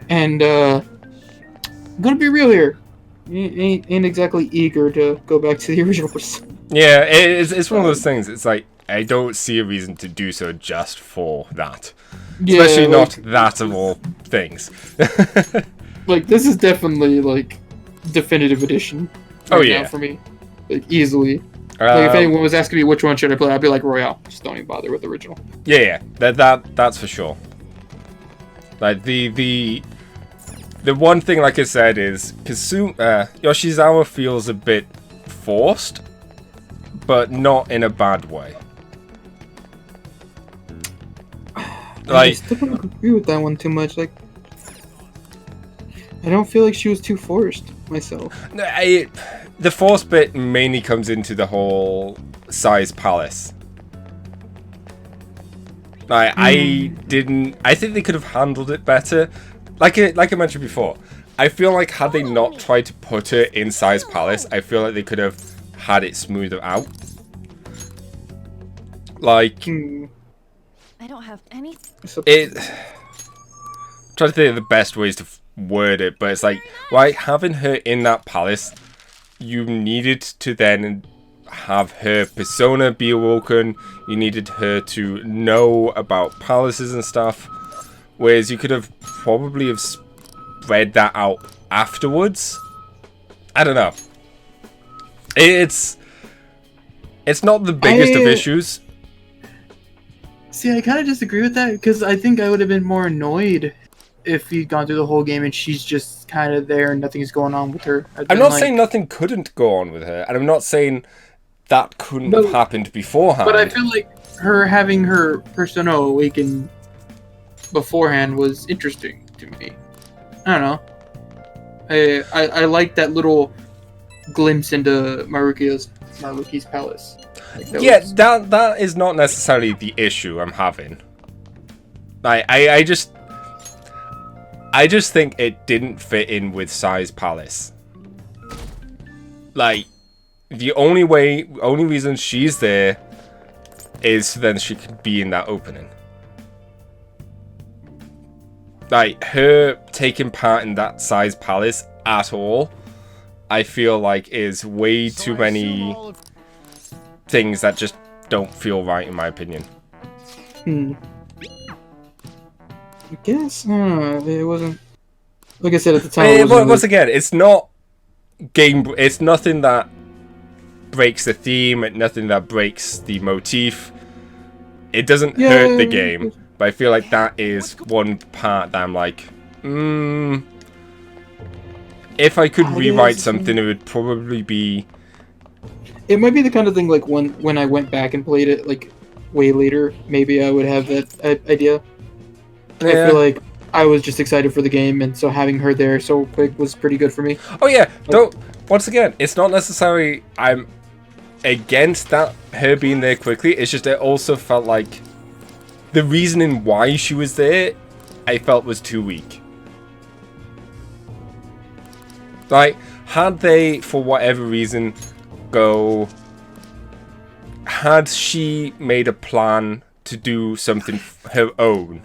And I'm gonna be real here. Ain't exactly eager to go back to the original. Yeah, it's one of those things. It's like, I don't see a reason to do so just for that. Yeah, Especially like, not that of all things. like this is definitely like definitive edition. Oh, right yeah. now for me, like easily. Like if Um, anyone was asking me which one should I play, I'd be like Royale. Just don't even bother with the original. Yeah, that's for sure. Like the one thing, like I said, is Yoshizawa feels a bit forced, but not in a bad way. I Like, still don't agree with that one too much. Like, I don't feel like she was too forced myself. the force bit mainly comes into the whole size palace. I think they could have handled it better. Like I mentioned before, I feel like had they not tried to put it in size palace, I feel like they could have had it smoother out. Like, I don't have any. trying to think of the best ways to word it, but it's like, right, having her in that palace, you needed to then have her persona be awoken. You needed her to know about palaces and stuff, whereas you could have probably have spread that out afterwards. I don't know. It's not the biggest of issues. See, I kind of disagree with that because I think I would have been more annoyed if he'd gone through the whole game and she's just kind of there and nothing's going on with her. I'm not saying nothing couldn't go on with her, and I'm not saying that couldn't have happened beforehand. But I feel like her having her persona awaken beforehand was interesting to me. I don't know. I like that little glimpse into Maruki's palace. Like, that is not necessarily the issue I'm having. I just think it didn't fit in with size palace. Like, the only reason she's there is so then she can be in that opening. Like, her taking part in that size palace at all, I feel like is way too many things that just don't feel right, in my opinion. I guess it wasn't. Like I said at the time. Once again, it's not game. It's nothing that breaks the theme. Nothing that breaks the motif. It doesn't hurt the game, but I feel like that is one part that I'm like, if I could rewrite something, it would probably be it might be the kind of thing like when I went back and played it like way later, maybe I would have that idea. I Yeah. feel like I was just excited for the game, and so having her there so quick was pretty good for me. Oh yeah, don't. Once again, it's not necessarily I'm against that her being there quickly. It's just it also felt like the reasoning why she was there, I felt was too weak. Like, had they, for whatever reason, had she made a plan to do something her own,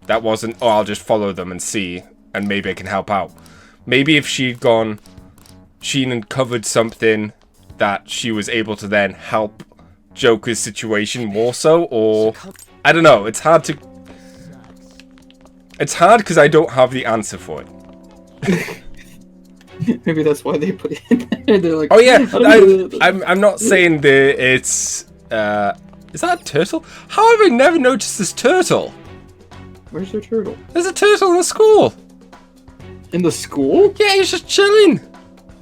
that wasn't, oh, I'll just follow them and see, and maybe I can help out. Maybe if she'd gone, she'd uncovered something that she was able to then help Joker's situation more so, or I don't know. It's hard because I don't have the answer for it. Maybe that's why they put it in there. They're like, Oh yeah, I don't know. I'm not saying that it's is that a turtle? How have I never noticed this turtle? Where's their turtle? There's a turtle in the school. In the school? Yeah, he's just chilling.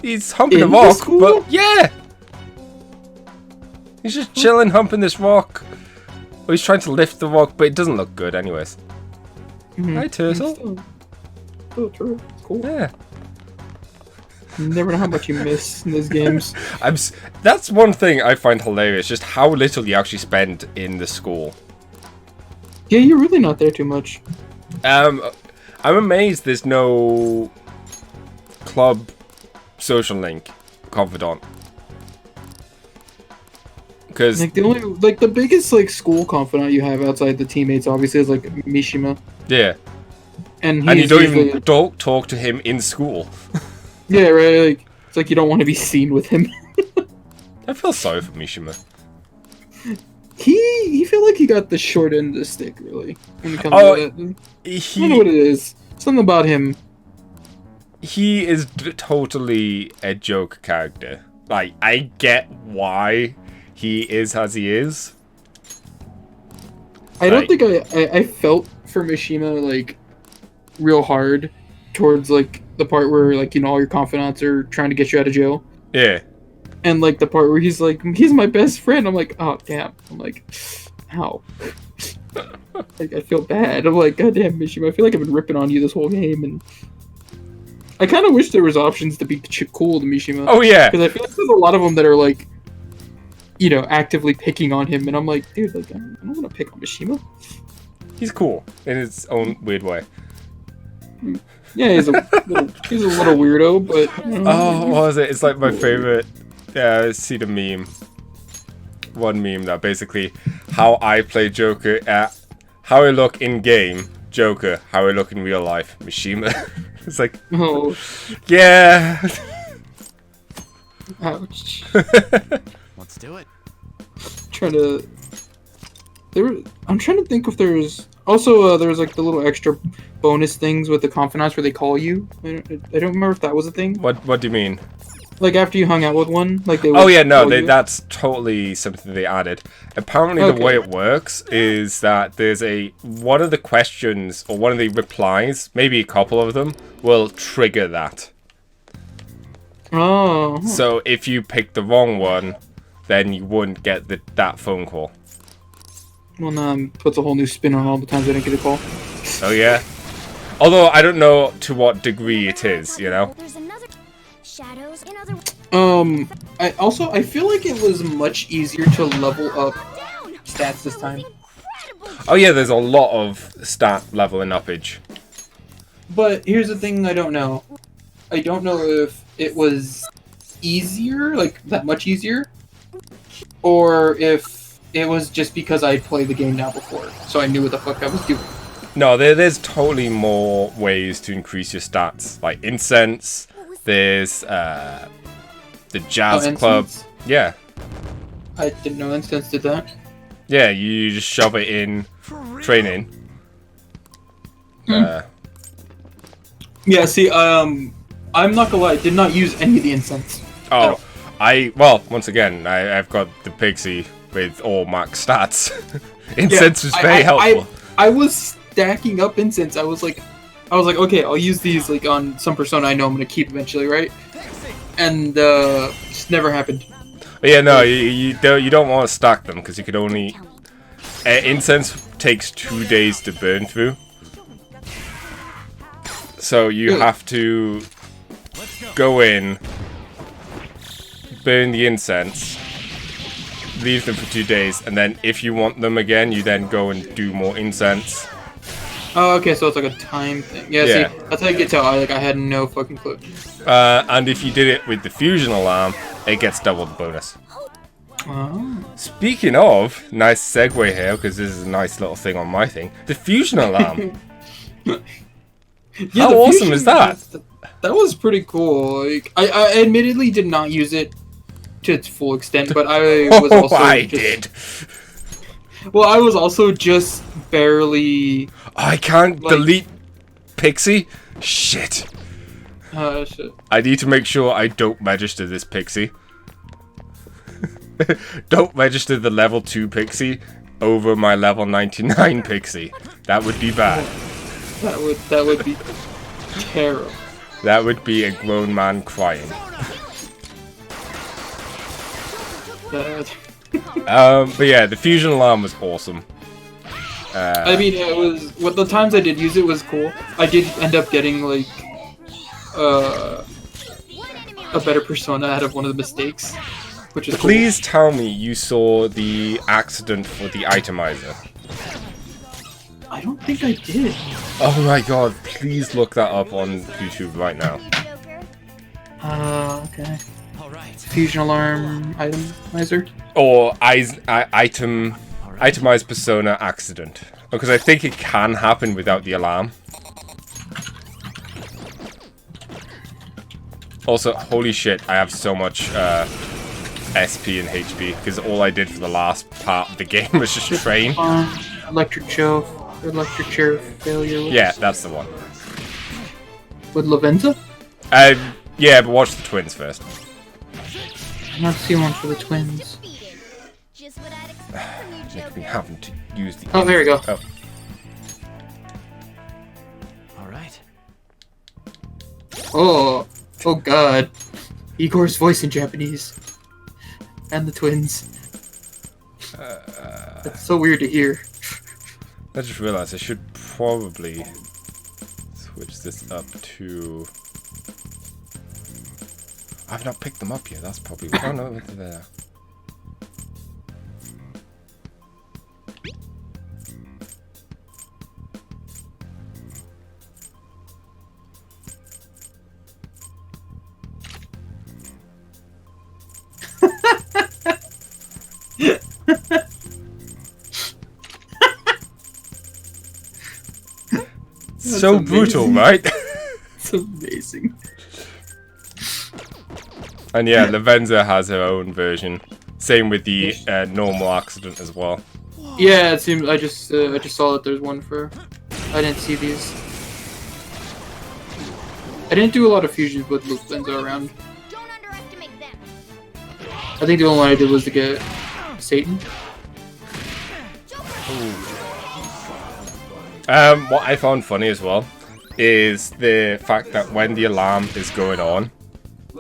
He's humping In a the rock, school? but yeah. He's just chilling, humping this rock. Or he's trying to lift the rock, but it doesn't look good anyways. Hi, turtle. Still a turtle. It's cool. Yeah. You never know how much you miss in these games. That's one thing I find hilarious, just how little you actually spend in the school. Yeah, you're really not there too much. I'm amazed there's no club social link Confidant. Because Like the biggest like school confidant you have outside the teammates obviously is like Mishima. yeah, And and you don't usually- even talk to him in school. Yeah, right. Like it's like you don't want to be seen with him. I feel sorry for Mishima. He felt like he got the short end of the stick, really. When it comes Oh, to that. I don't know what it is. Something about him. He is totally a joke character. Like, I get why he is as he is. I don't Right. think I felt for Mishima like real hard towards like the part where like, you know, all your confidants are trying to get you out of jail. Yeah. And like the part where he's like, he's my best friend. I'm like, oh damn. I'm like, how? Like I feel bad. I'm like, god damn, Mishima. I feel like I've been ripping on you this whole game, and I kind of wish there was options to be cool to Mishima. Oh, yeah. Because I feel like there's a lot of them that are like, you know, actively picking on him, and I'm like, dude, like I don't want to pick on Mishima. He's cool in his own weird way. Yeah, he's a little weirdo, but you know, Oh, what was it? It's like my favorite. Yeah, I see the meme. One meme that basically how I play Joker at how I look in game, Joker, how I look in real life, Mishima. It's like, oh, yeah. ouch. Let's do it. I'm trying to think if there's also there's like the little extra bonus things with the confidants where they call you. I don't remember if that was a thing. What do you mean? Like after you hung out with one, like they. Oh would yeah, no, call you. that's totally something they added. Apparently, the Okay. way it works is that there's one of the questions or one of the replies, maybe a couple of them, will trigger that. Oh. So if you pick the wrong one, then you wouldn't get that phone call. Well, puts a whole new spin on all the times I didn't get a call. Oh yeah. Although I don't know to what degree it is, you know. There's another shadows in other I feel like it was much easier to level up down. stats this time. Incredible. Oh yeah, there's a lot of stat leveling uppage. But here's the thing I don't know. I don't know if it was easier, like that much easier, or if it was just because I played the game now before, so I knew what the fuck I was doing. No, there's totally more ways to increase your stats. Like incense, there's the jazz Oh, club. incense? Yeah. I didn't know Instance did that. Yeah, you just shove it in training. Yeah, see, I'm not gonna lie, I did not use any of the incense. Oh, well, once again, I've got the pixie with all max stats. Incense was very helpful. I was stacking up incense. I was like, okay, I'll use these like on some persona I know I'm gonna keep eventually, right? And just never happened. But yeah, no, you don't want to stack them because you could only. Incense takes 2 days to burn through, so you have to go in, burn the incense, leave them for 2 days, and then if you want them again, you then go and do more incense. Oh, okay, so it's like a time thing. Yeah, Yeah. see, that's how I get to. I had no fucking clue. And if you did it with the fusion alarm, it gets double the bonus. Oh. Speaking of, nice segue here, because this is a nice little thing on my thing. The fusion alarm. Yeah, How the awesome fusion is that? That was pretty cool. Like, I admittedly did not use it to its full extent, but I was also I just, did. Well, I was also just barely. I can't Like- delete Pixie. Shit. Shit. I need to make sure I don't register this Pixie. Don't register the level 2 Pixie over my level 99 Pixie. That would be bad. That would be terrible. That would be a grown man crying. But yeah, the fusion alarm was awesome. I mean, it was. What the times I did use it was cool. I did end up getting like a better persona out of one of the mistakes, which is cool. Please tell me you saw the accident for the itemizer. I don't think I did. Oh my god, please look that up on YouTube right now. Okay. All right. Fusion alarm itemizer. Or itemized persona accident. Because I think it can happen without the alarm. Also, holy shit, I have so much SP and HP, because all I did for the last part of the game was just train. Electric chair failure. Yeah, that's the one. With Lavenza? Yeah, but watch the twins first. I'm not seeing one for the twins. Just what I'd expect from you, Make me Joker. having to use the... Oh, there we go. Oh. All right. Oh god. Igor's voice in Japanese. And the twins. That's so weird to hear. I just realized I should probably switch this up to... I've not picked them up yet, that's probably... Oh no, they're there. So amazing. brutal, right? It's amazing. And yeah, Lavenza has her own version. Same with the normal accident as well. Yeah, it seems. I just saw that there's one for. I didn't see these. I didn't do a lot of fusions with Lavenza around. Don't underestimate them. I think the only one I did was to get Satan. What I found funny as well is the fact that when the alarm is going on,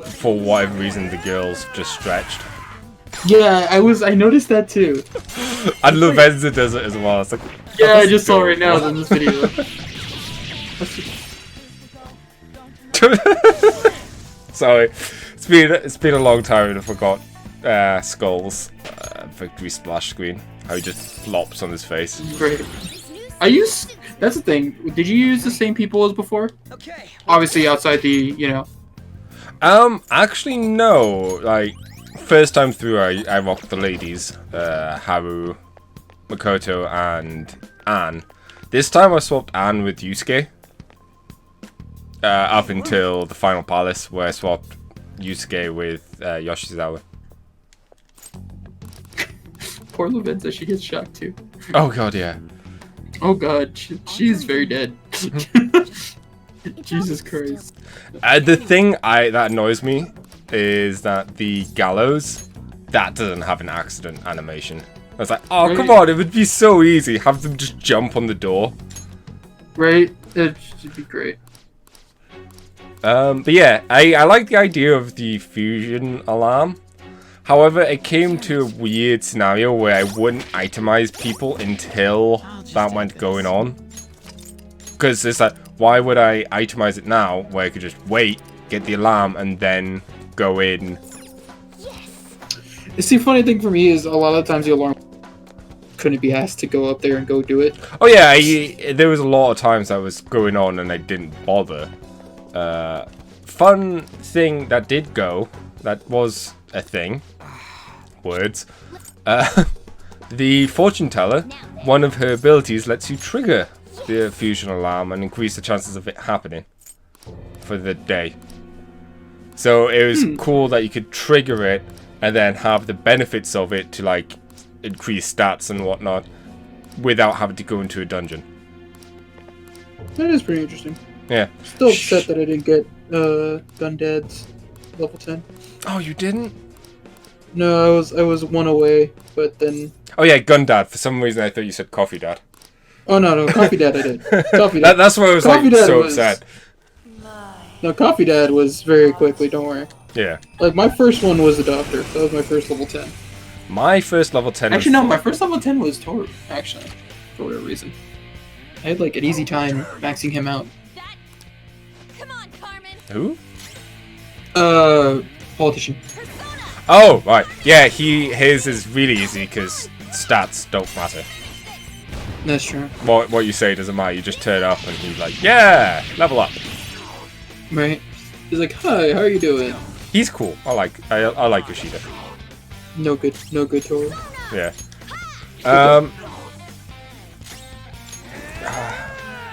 for whatever reason, the girls just stretched. Yeah, I noticed that too. And Lavenza does it as well. It's like, Yeah, I just saw right now in this video. Sorry, it's been a long time and I forgot Skull's victory splash screen. How he just flops on his face. Great. That's the thing. Did you use the same people as before? Okay. Obviously, outside the Actually no. Like first time through, I rocked the ladies, Haru, Makoto, and Anne. This time I swapped Anne with Yusuke. Up until the final palace, where I swapped Yusuke with Yoshizawa. Poor Lavenza, she gets shocked too. Oh god, yeah. Oh god, she's very dead. Jesus Christ. The thing that annoys me is that the gallows, that doesn't have an accident animation. I was like, oh come on, it would be so easy. Have them just jump on the door. Right? It should be great. But yeah, I like the idea of the fusion alarm, However, it came to a weird scenario where I wouldn't itemize people until that went going on. Because it's like, why would I itemize it now where I could just wait, get the alarm, and then go in? The funny thing for me is a lot of times the alarm couldn't be asked to go up there and go do it. Oh yeah, there was a lot of times I was going on and I didn't bother. Fun thing that did go, that was a thing. Words. The fortune teller, one of her abilities lets you trigger the fusion alarm and increase the chances of it happening for the day. So it was cool that you could trigger it and then have the benefits of it to like increase stats and whatnot without having to go into a dungeon. That is pretty interesting. Yeah. Still upset that I didn't get Gundad's level 10. Oh, you didn't? No, I was one away, but then... Oh yeah, Gundad. For some reason I thought you said Coffee Dad. Oh no, Coffee Dad I did. Coffee Dad. That's why I was Coffee like Dad so was... upset. No, Coffee Dad was very quickly, don't worry. Yeah. Like, my first one was the Doctor. That was my first level 10. My first level 10 Actually, was... no, my first level 10 was Toru, actually. For whatever reason. I had, like, an easy time maxing him out. Come on, Carmen. Who? Politician. Oh, right. Yeah, his is really easy because stats don't matter. That's true. What you say doesn't matter. You just turn up and he's like, yeah, level up. Right. He's like, hi, how are you doing? He's cool. I like Yoshida. No good Toru. Yeah.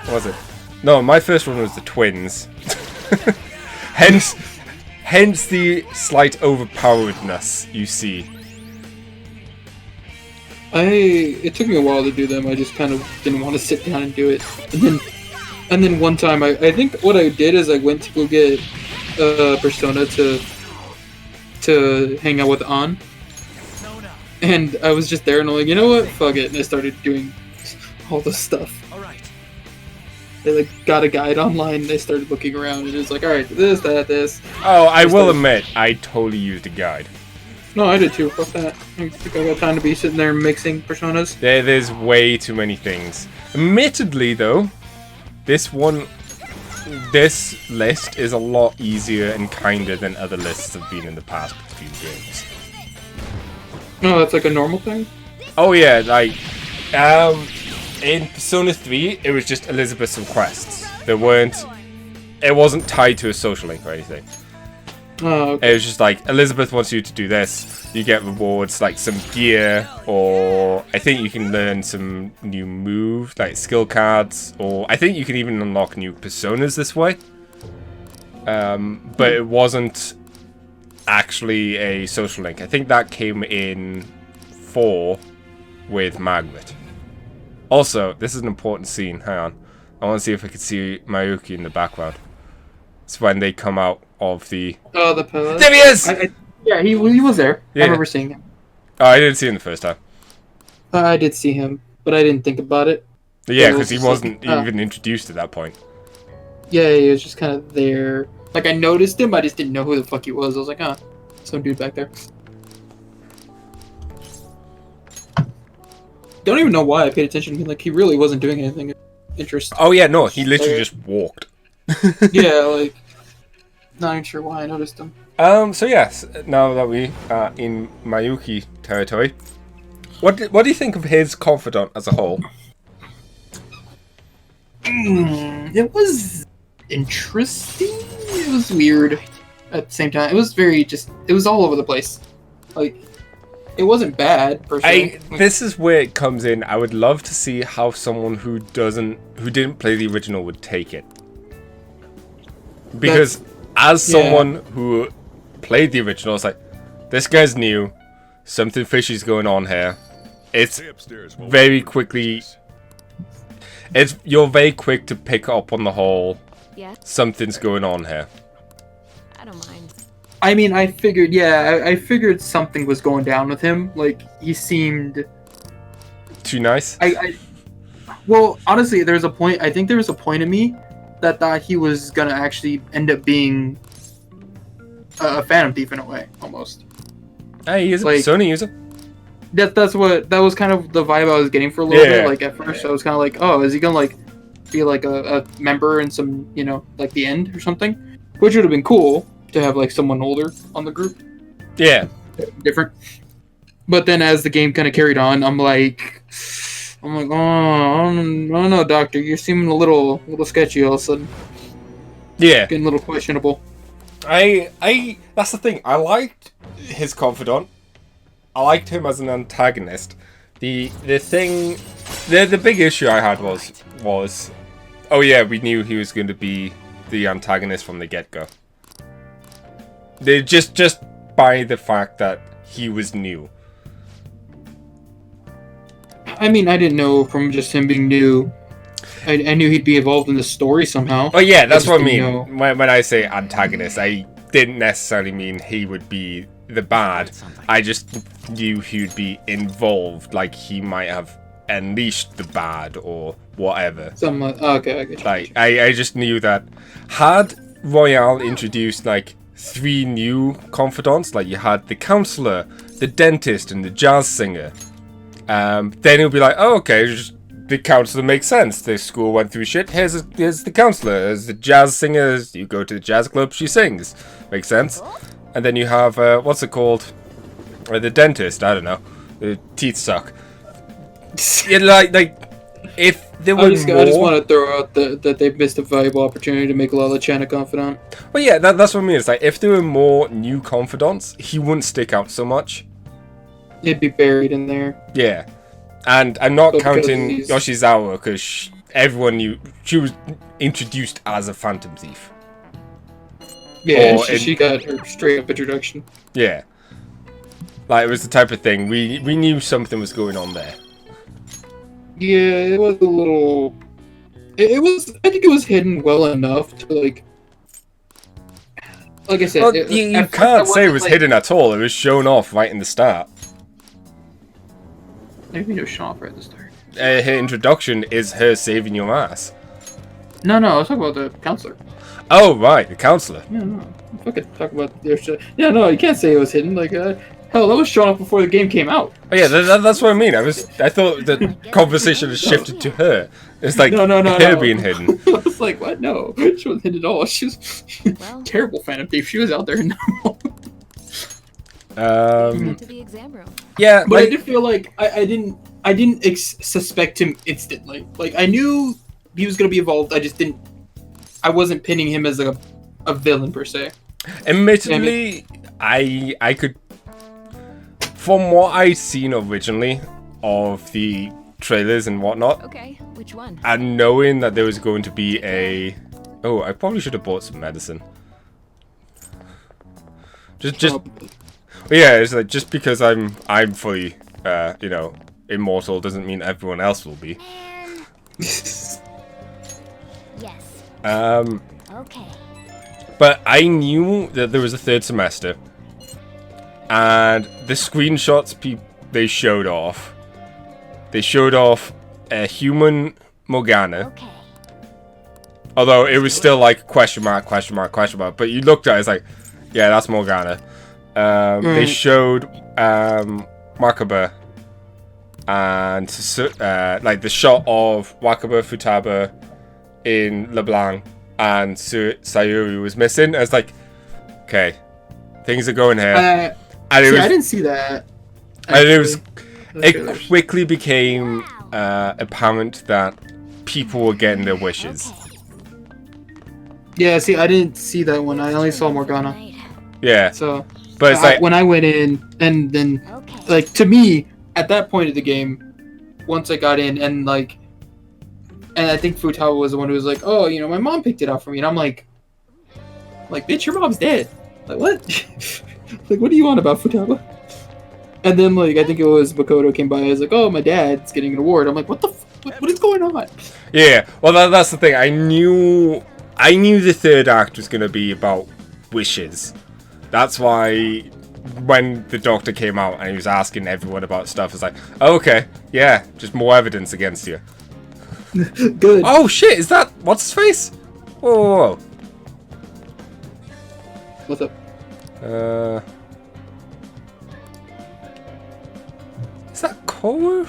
What was it? No, my first one was the twins. Hence the slight overpoweredness you see. It took me a while to do them. I just kind of didn't want to sit down and do it. And then one time, I think what I did is I went to go get Persona to hang out with An. And I was just there and I'm like, you know what? Fuck it. And I started doing all this stuff. They like got a guide online and they started looking around and it was like, alright, this, that, this. Oh, I will admit, I totally used a guide. No, I did too. Fuck that. I think I got time to be sitting there mixing personas. There's way too many things. Admittedly, though, this list is a lot easier and kinder than other lists have been in the past few games. No, that's like a normal thing? Oh yeah, like, in Persona 3, it was just Elizabeth's requests. It wasn't tied to a social link or anything. Oh, okay. It was just like, Elizabeth wants you to do this, you get rewards like some gear, or I think you can learn some new moves, like skill cards, or I think you can even unlock new personas this way. But it wasn't actually a social link. I think that came in 4 with Margaret. Also, this is an important scene, hang on. I want to see if I can see Maruki in the background. It's when they come out of the... Oh, the pillar. There he is! Yeah, he was there. Yeah. I remember seeing him. Oh, I didn't see him the first time. I did see him, but I didn't think about it. Yeah, because he wasn't even introduced at that point. Yeah, he was just kind of there. Like, I noticed him, I just didn't know who the fuck he was. I was like, ah, some dude back there. Don't even know why I paid attention. Like, he really wasn't doing anything interesting. Oh yeah, no, he literally just walked. Yeah, like, not even sure why I noticed him. So yes, now that we are in Mayuki territory, what do you think of his Confidant as a whole? It was interesting. It was weird at the same time. It was very it was all over the place. Like, it wasn't bad per se. This is where it comes in. I would love to see how someone who didn't play the original would take it. Because as someone who played the original, it's like, this guy's new, something fishy's going on here. It's very quickly... You're very quick to pick up on the whole, something's going on here. I don't mind. I mean, I figured, I figured something was going down with him. Like, he seemed... Too nice? Well, honestly, I think there was a point in me that thought he was gonna actually end up being a Phantom Thief in a way, almost. Hey, he's a Like- Persona user. That was kind of the vibe I was getting for a little Yeah. bit. Like at first, I was kind of like, oh, is he gonna like be like a member in some, you know, like the end or something? Which would have been cool to have like someone older on the group, Yeah. different. But then as the game kind of carried on, I'm like, oh, I don't know, Doctor, you're seeming a little sketchy all of a sudden, Yeah. getting a little questionable. That's the thing. I liked his confidant. I liked him as an antagonist. The big issue I had was, oh yeah, we knew he was going to be the antagonist from the get-go. They just by the fact that he was new. I mean, I didn't know from just him being new. I knew he'd be involved in the story somehow. Oh yeah, that's just what I didn't mean. know. When I say antagonist, I didn't necessarily mean he would be the bad. I just knew he'd be involved, like he might have unleashed the bad or whatever. Something like, okay, I get you. Like I just knew that had Royale introduced like 3 new confidants, like you had the counselor, the dentist, and the jazz singer, then it'll be like, oh okay, just the counselor makes sense. The school went through shit. Here's the counselor. There's the jazz singer. You go to the jazz club. She sings. Makes sense. And then you have what's it called? The dentist. I don't know. The teeth suck. Yeah, like if there were I just more. want to throw out that they missed a valuable opportunity to make Lala-chan a confidant. But yeah, that's what I mean. It's like if there were more new confidants, he wouldn't stick out so much. It'd be buried in there. Yeah. And I'm not But because counting he's- Yoshizawa because everyone knew she was introduced as a phantom thief. Yeah, Or she got her straight up introduction. Yeah. Like, it was the type of thing, we knew something was going on there. Yeah, it was a little. It was. I think it was hidden well enough to like. Like I said, Well, you at first can't say it wasn't, was like- hidden at all, it was shown off right in the start. Maybe no show off right at the start. Her introduction is her saving your ass. No, I was talking about the counselor. Oh, right, the counselor. Yeah, no. Fucking talk about their shit. Yeah, no, you can't say it was hidden. Like, hell, that was shown off before the game came out. Oh yeah, that's what I mean. I thought the conversation has shifted to her. It's like No. her being hidden. I was like, what? No, she wasn't hidden at all. She was Well. terrible Phantom Thief. She was out there. Um, To the exam room. yeah, But I like, did feel like I didn't suspect him instantly. Like I knew he was gonna be involved. I wasn't pinning him as like a villain per se. admittedly, I could, from what I'd seen originally of the trailers and whatnot, Okay, which one? and knowing that there was going to be a, oh, I probably should have bought some medicine. Just, yeah, it's like just because I'm fully, immortal doesn't mean everyone else will be. Yes. Okay. But I knew that there was a 3rd semester, and the screenshots they showed off a human Morgana, Okay. although it was still like question mark. But you looked at it, it's like, yeah, that's Morgana. They showed Wakaba and like the shot of Wakaba, Futaba in LeBlanc, and Sayuri was missing. I was like, okay, things are going here. And it was, I didn't see that. and it was, actually. it quickly became apparent that people were getting their wishes. Yeah, see, I didn't see that one. I only saw Morgana. Right. Yeah, So, but it's like, when I went in, and then, Okay. like, to me, at that point of the game, once I got in, and I think Futaba was the one who was like, oh, my mom picked it out for me, and I'm like, bitch, your mom's dead. Like, what? Like, what do you want about Futaba? And then, I think it was Makoto came by, and was like, oh, my dad's getting an award. I'm like, what the what is going on? yeah. Well, that's the thing. I knew the 3rd act was going to be about wishes. That's why when the doctor came out and he was asking everyone about stuff, it's like, oh, okay, yeah, just more evidence against you. Good. Oh shit, is that what's his face? Whoa. What's up? Toru?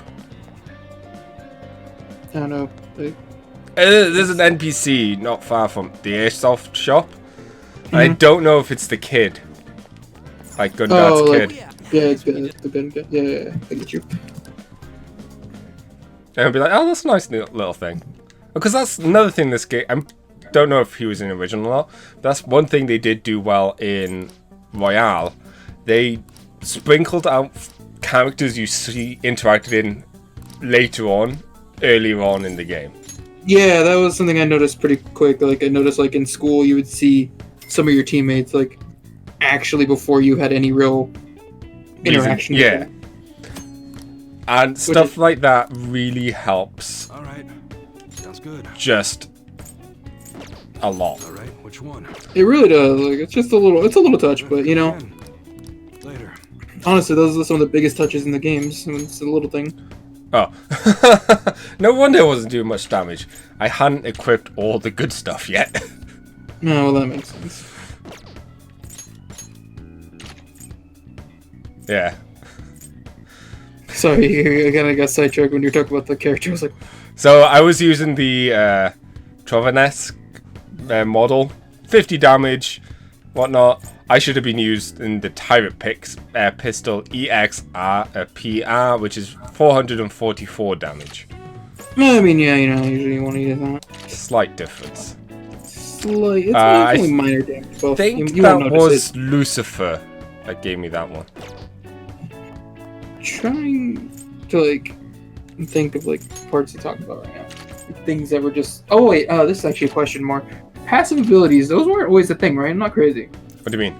I don't know. Like, There's an NPC not far from the airsoft shop. And I don't know if it's the kid. Like Gundad's kid. Yeah, it's good. It's the good. Yeah, I get you. And I'd be like, oh, that's a nice little thing. Because that's another thing this game... I don't know if he was in the original or not. That's one thing they did do well in Royale. They sprinkled out characters you see interacted in later on, earlier on in the game. Yeah, that was something I noticed pretty quick. Like, I noticed, like, in school, you would see some of your teammates, like, actually before you had any real interaction. Yeah. And stuff like that really helps. All right. Sounds good. Just a lot. All right. Which one? It really does. Like, it's just a little touch, but, you know, Later. honestly, those are some of the biggest touches in the games. And it's a little thing. Oh. No wonder it wasn't doing much damage. I hadn't equipped all the good stuff yet. No, well, that makes sense. Yeah. Sorry, I kind of got sidetracked when you were talking about the character. I was like, So I was using the Trovanesque model. 50 damage, whatnot. I should have been used in the Tyrant pistol EXR-PR, which is 444 damage. I mean, yeah, you know, usually you want to use that. Slight difference. Slight. It's I only minor damage. Well, I think you that won't notice was it. Lucifer that gave me that one. Trying to, like, think of, like, parts to talk about right now. Things that were just... Oh, wait, this is actually a question more. Passive abilities, those weren't always a thing, right? I'm not crazy. What do you mean?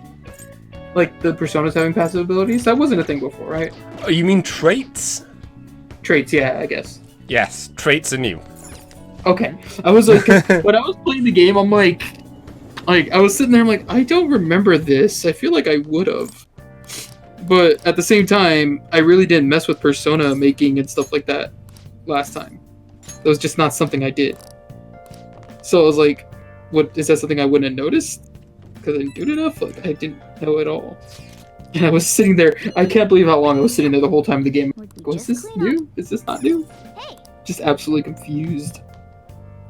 Like, the personas having passive abilities? That wasn't a thing before, right? Oh, you mean traits? Traits, yeah, I guess. Yes, traits are new. Okay. I was like, when I was playing the game, I'm like, I was sitting there, I'm like, I don't remember this. I feel like I would have. But at the same time, I really didn't mess with persona making and stuff like that last time. It was just not something I did. So I was like, what, is that something I wouldn't have noticed? Because I didn't do it enough? Like, I didn't know at all. And I was sitting there, I can't believe how long I was sitting there the whole time of the game. Was this new? Is this not new? Hey. Just absolutely confused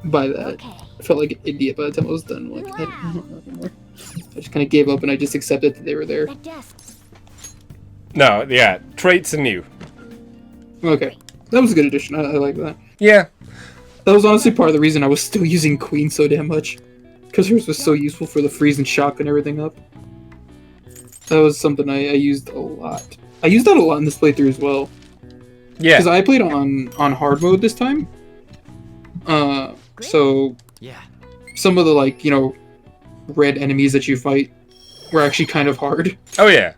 by that. Okay. I felt like an idiot by the time I was done. Like, I don't know anymore. I just kind of gave up and I just accepted that they were there. That desk. No, yeah, traits are new. Okay. That was a good addition. I like that. Yeah. That was honestly part of the reason I was still using Queen so damn much. Because hers was so useful for the freeze and shock and everything up. That was something I used a lot. I used that a lot in this playthrough as well. Yeah. Because I played on hard mode this time. So Yeah. some of the, like, you know, red enemies that you fight were actually kind of hard. Oh, yeah.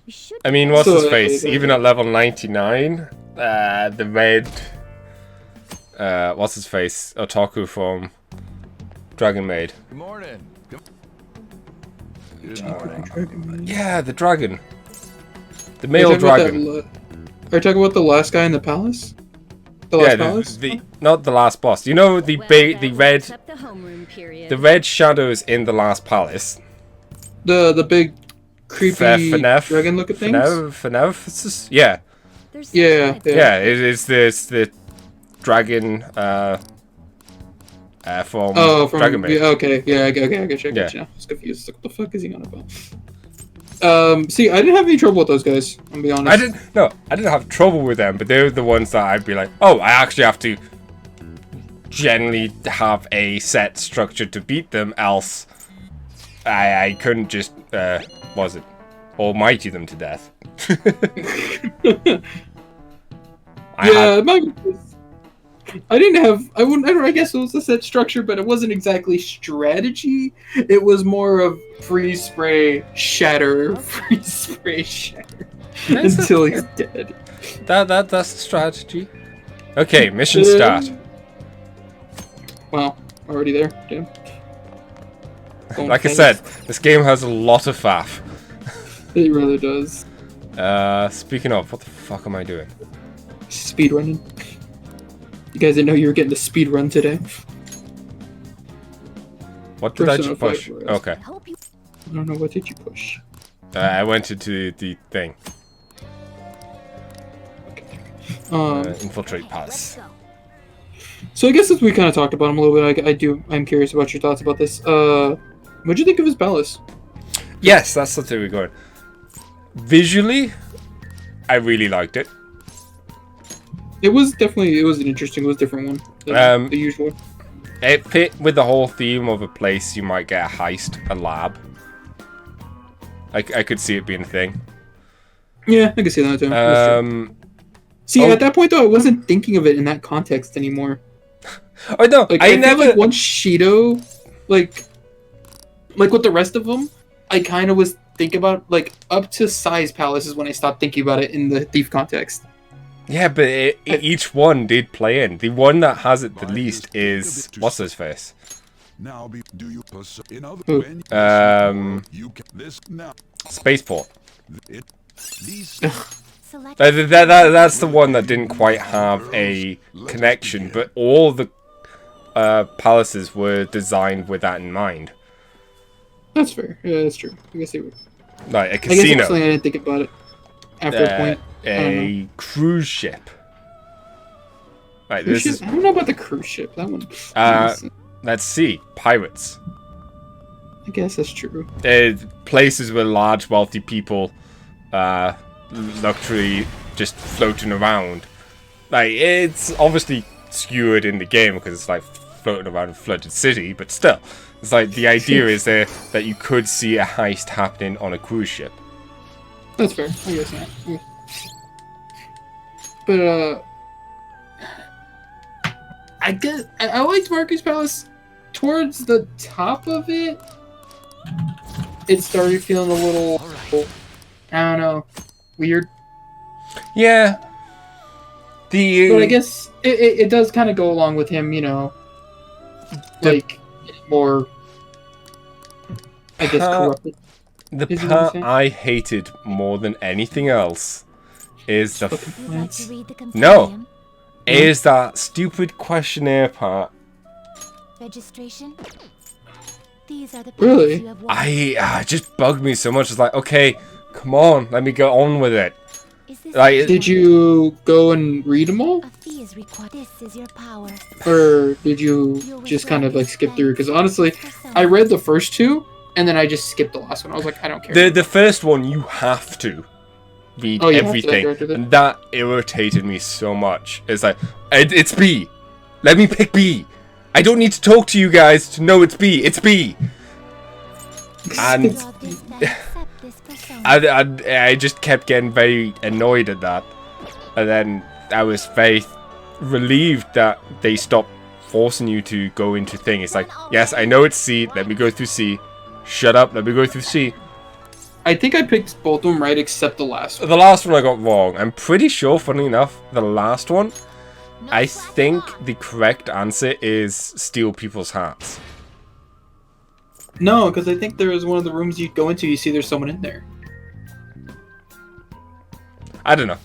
We should. I mean, what's So, his face? Even at level 99, the red... what's his face? Otaku from Dragon Maid. Good morning. Good morning. Yeah, the dragon. The Are you male talking about dragon. are you talking about the last guy in the palace? The Yeah, last palace? the not the last boss. You know the red The homeroom period. the red shadows in the last palace. The big creepy dragon looking things? Fenev? Yeah. There's Yeah, such yeah. Yeah, it's the dragon from From Dragon Maid. Yeah, okay, yeah, I get you. Yeah. I was confused. Like, what the fuck is he on about? See, I didn't have any trouble with those guys. I'll be honest. I didn't have trouble with them, but they're the ones that I'd be like, oh, I actually have to generally have a set structure to beat them, else I couldn't just was it almighty them to death. I guess it was a set structure, but it wasn't exactly strategy. It was more of freeze spray, shatter, freeze spray, shatter until he's dead. That's the strategy. Okay, mission start. Wow, already there. Damn. Like I said, this game has a lot of faff. It really does. Speaking of, what the fuck am I doing? Speed running. You guys didn't know you were getting the speed run today? What did I Persona just push? 5 Wars. Okay. Hope you. I don't know, what did you push? I went into the thing. Okay. Infiltrate Let's palace. go. So I guess since we kind of talked about him a little bit, I'm curious about your thoughts about this. What'd you think of his palace? Yes, that's the thing we're going. Visually, I really liked it. It was an interesting, it was a different one than the usual. It fit with the whole theme of a place you might get a heist, a lab. I could see it being a thing. Yeah, I can see that too. That's true. See, at that point though, I wasn't thinking of it in that context anymore. Oh no, Like I feel never. like once Shido, like with the rest of them, I kind of was thinking about like up to Sai's palace is when I stopped thinking about it in the thief context. Yeah, but each one did play in. The one that has it the least is what's his face. Now do you in other Who? when you can this now Spaceport. it these Select That's the one that didn't quite have a connection, but all the palaces were designed with that in mind. That's fair. Yeah, that's true. I guess they were. Like a I guess casino, actually I didn't think about it after a point. I don't know. a cruise ship. Right, Cruise this ship? is I don't know about the cruise ship. That one. let's see, pirates. I guess that's true. Places where large, wealthy people, luxury, just floating around. Like it's obviously skewered in the game because it's like floating around a flooded city, but still, it's like the idea is there that you could see a heist happening on a cruise ship. That's fair. I guess not. Yeah. But I guess I liked Maruki's palace. Towards the top of it, it started feeling a little, I don't know, weird. Yeah. But I guess it does kind of go along with him, you know, like more, I guess, corrupted. The Is it what you're part saying? I hated more than anything else is the Fucking Would you like to read the No. compendium? is that stupid questionnaire part. Registration? These are the Really? paths you have walked. It just bugged me so much. It's like, okay, come on, let me get on with it. Is this Like, Did you go and read them all? A fee is required. This is your power. Or did you just kind of like skip through? Because honestly, I read the first two and then I just skipped the last one. I was like, I don't care. The first one, you have to read Oh, you have to everything, go through that? and that irritated me so much. It's like, it's B. Let me pick B. I don't need to talk to you guys to know it's B. It's B. And You are this man, accept this persona. I just kept getting very annoyed at that, and then I was very relieved that they stopped forcing you to go into thing. It's like, yes, I know it's C. Let me go through C. Shut up. Let me go through C. I think I picked both of them right except the last one. The last one I got wrong. I'm pretty sure, funny enough, the last one, No I slacking think off. the correct answer is steal people's hearts. No, because I think there is one of the rooms you go into, you see there's someone in there. I don't know.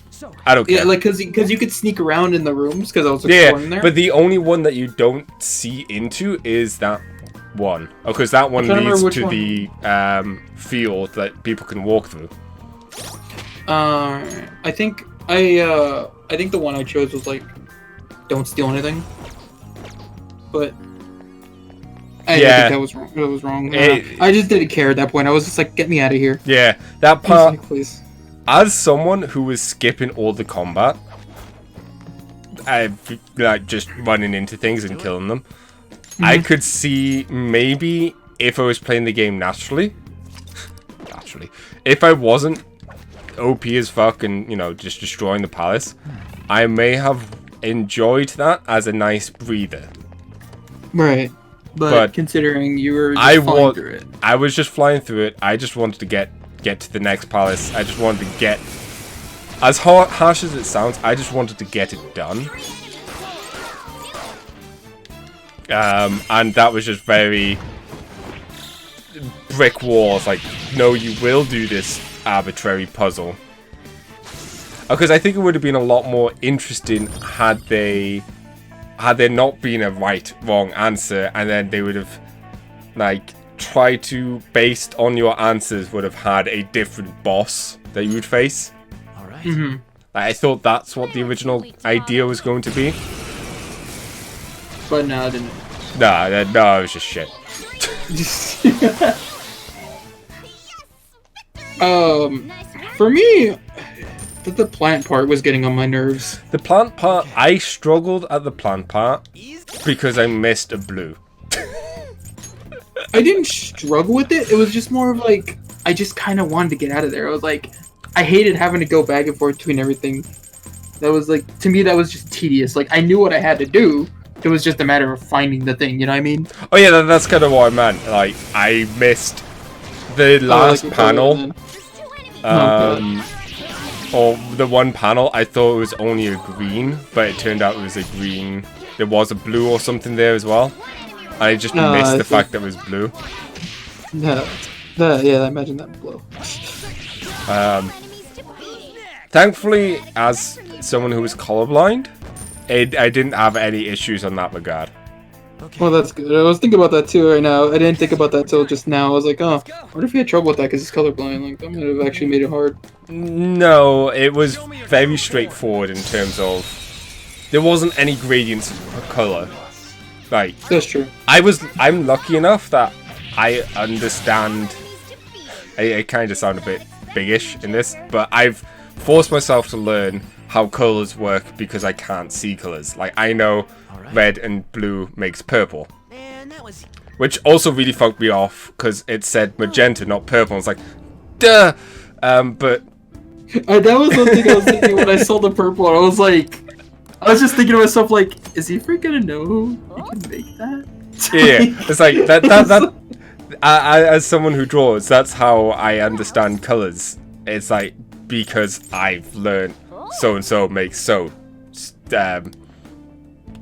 I don't care. Yeah, like because you could sneak around in the rooms because I was Yeah, exploring there. but the only one that you don't see into is that one. Oh, because that one I'm trying to leads remember to which the field that people can walk through. I think the one I chose was like, don't steal anything. But I Yeah. think that was wrong. That was wrong. It- I just didn't care at that point. I was just like, get me out of here. Yeah, that I was part. like, please. As someone who was skipping all the combat, like just running into things and killing them, I could see maybe if I was playing the game naturally, if I wasn't OP as fuck and, you know, just destroying the palace, I may have enjoyed that as a nice breather. Right. But considering you were just flying through it. I was just flying through it. I just wanted to get to the next palace. I just wanted to get, as harsh as it sounds, I just wanted to get it done. And that was just very brick walls. Like, no, you will do this arbitrary puzzle. Because I think it would have been a lot more interesting had there not been a wrong answer, and then they would have like tried to, based on your answers, would have had a different boss that you would face. All right. Mm-hmm. Like, I thought that's what the original idea was going to be. But no, I didn't. No, it was just shit. For me, the plant part was getting on my nerves. The plant part, I struggled at the plant part because I missed a blue. I didn't struggle with it. It was just more of like, I just kind of wanted to get out of there. I was like, I hated having to go back and forth between everything. That was like, to me, that was just tedious. Like, I knew what I had to do. It was just a matter of finding the thing, you know what I mean? Oh yeah, that's kind of what I meant. Like, I missed the last panel. Or the one panel, I thought it was only a green, but it turned out it was a green. There was a blue or something there as well. I just missed the fact that it was blue. Yeah, I imagine that blow. Thankfully, as someone who was colorblind, I didn't have any issues on that regard. Well, that's good. I was thinking about that too right now. I didn't think about that till just now. I was like, oh, what if he had trouble with that because he's colorblind? Like, that might have actually made it hard. No, it was very straightforward in terms of there wasn't any gradients of color. Like, that's true. I'm lucky enough that I understand. I kind of sound a bit biggish in this, but I've forced myself to learn how colors work because I can't see colors. Like, I know red and blue makes purple, which also really fucked me off because it said magenta, not purple. I was like, duh. But that was one thing I was thinking when I saw the purple. I was like, I was just thinking to myself, like, is Ifrit gonna know he can make that? Yeah, it's like that. I, as someone who draws, that's how I understand colors. It's like, because I've learned so and so makes so.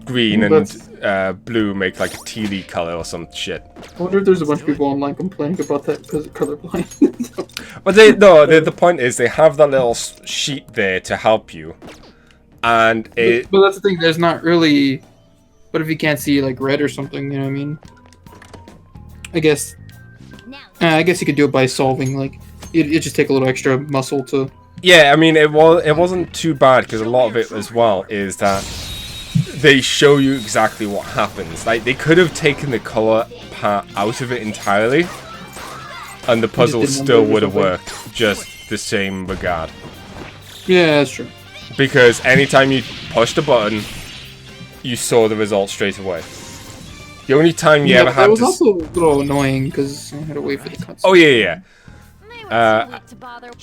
Green and blue make like a tealy color or some shit. I wonder if there's a bunch of people online complaining about that because of colorblind. But the point is they have that little sheet there to help you, and it. But that's the thing. There's not really. What if you can't see like red or something? You know what I mean? I guess you could do it by solving. Like, it just take a little extra muscle to. Yeah, I mean it wasn't too bad because a lot of it as well is that they show you exactly what happens. Like, they could have taken the color part out of it entirely, and the puzzle still would have worked just the same regard. Yeah, that's true. Because anytime you pushed a button, you saw the result straight away. The only time you ever had that was also a little annoying because I had to wait for the cutscene. Oh yeah.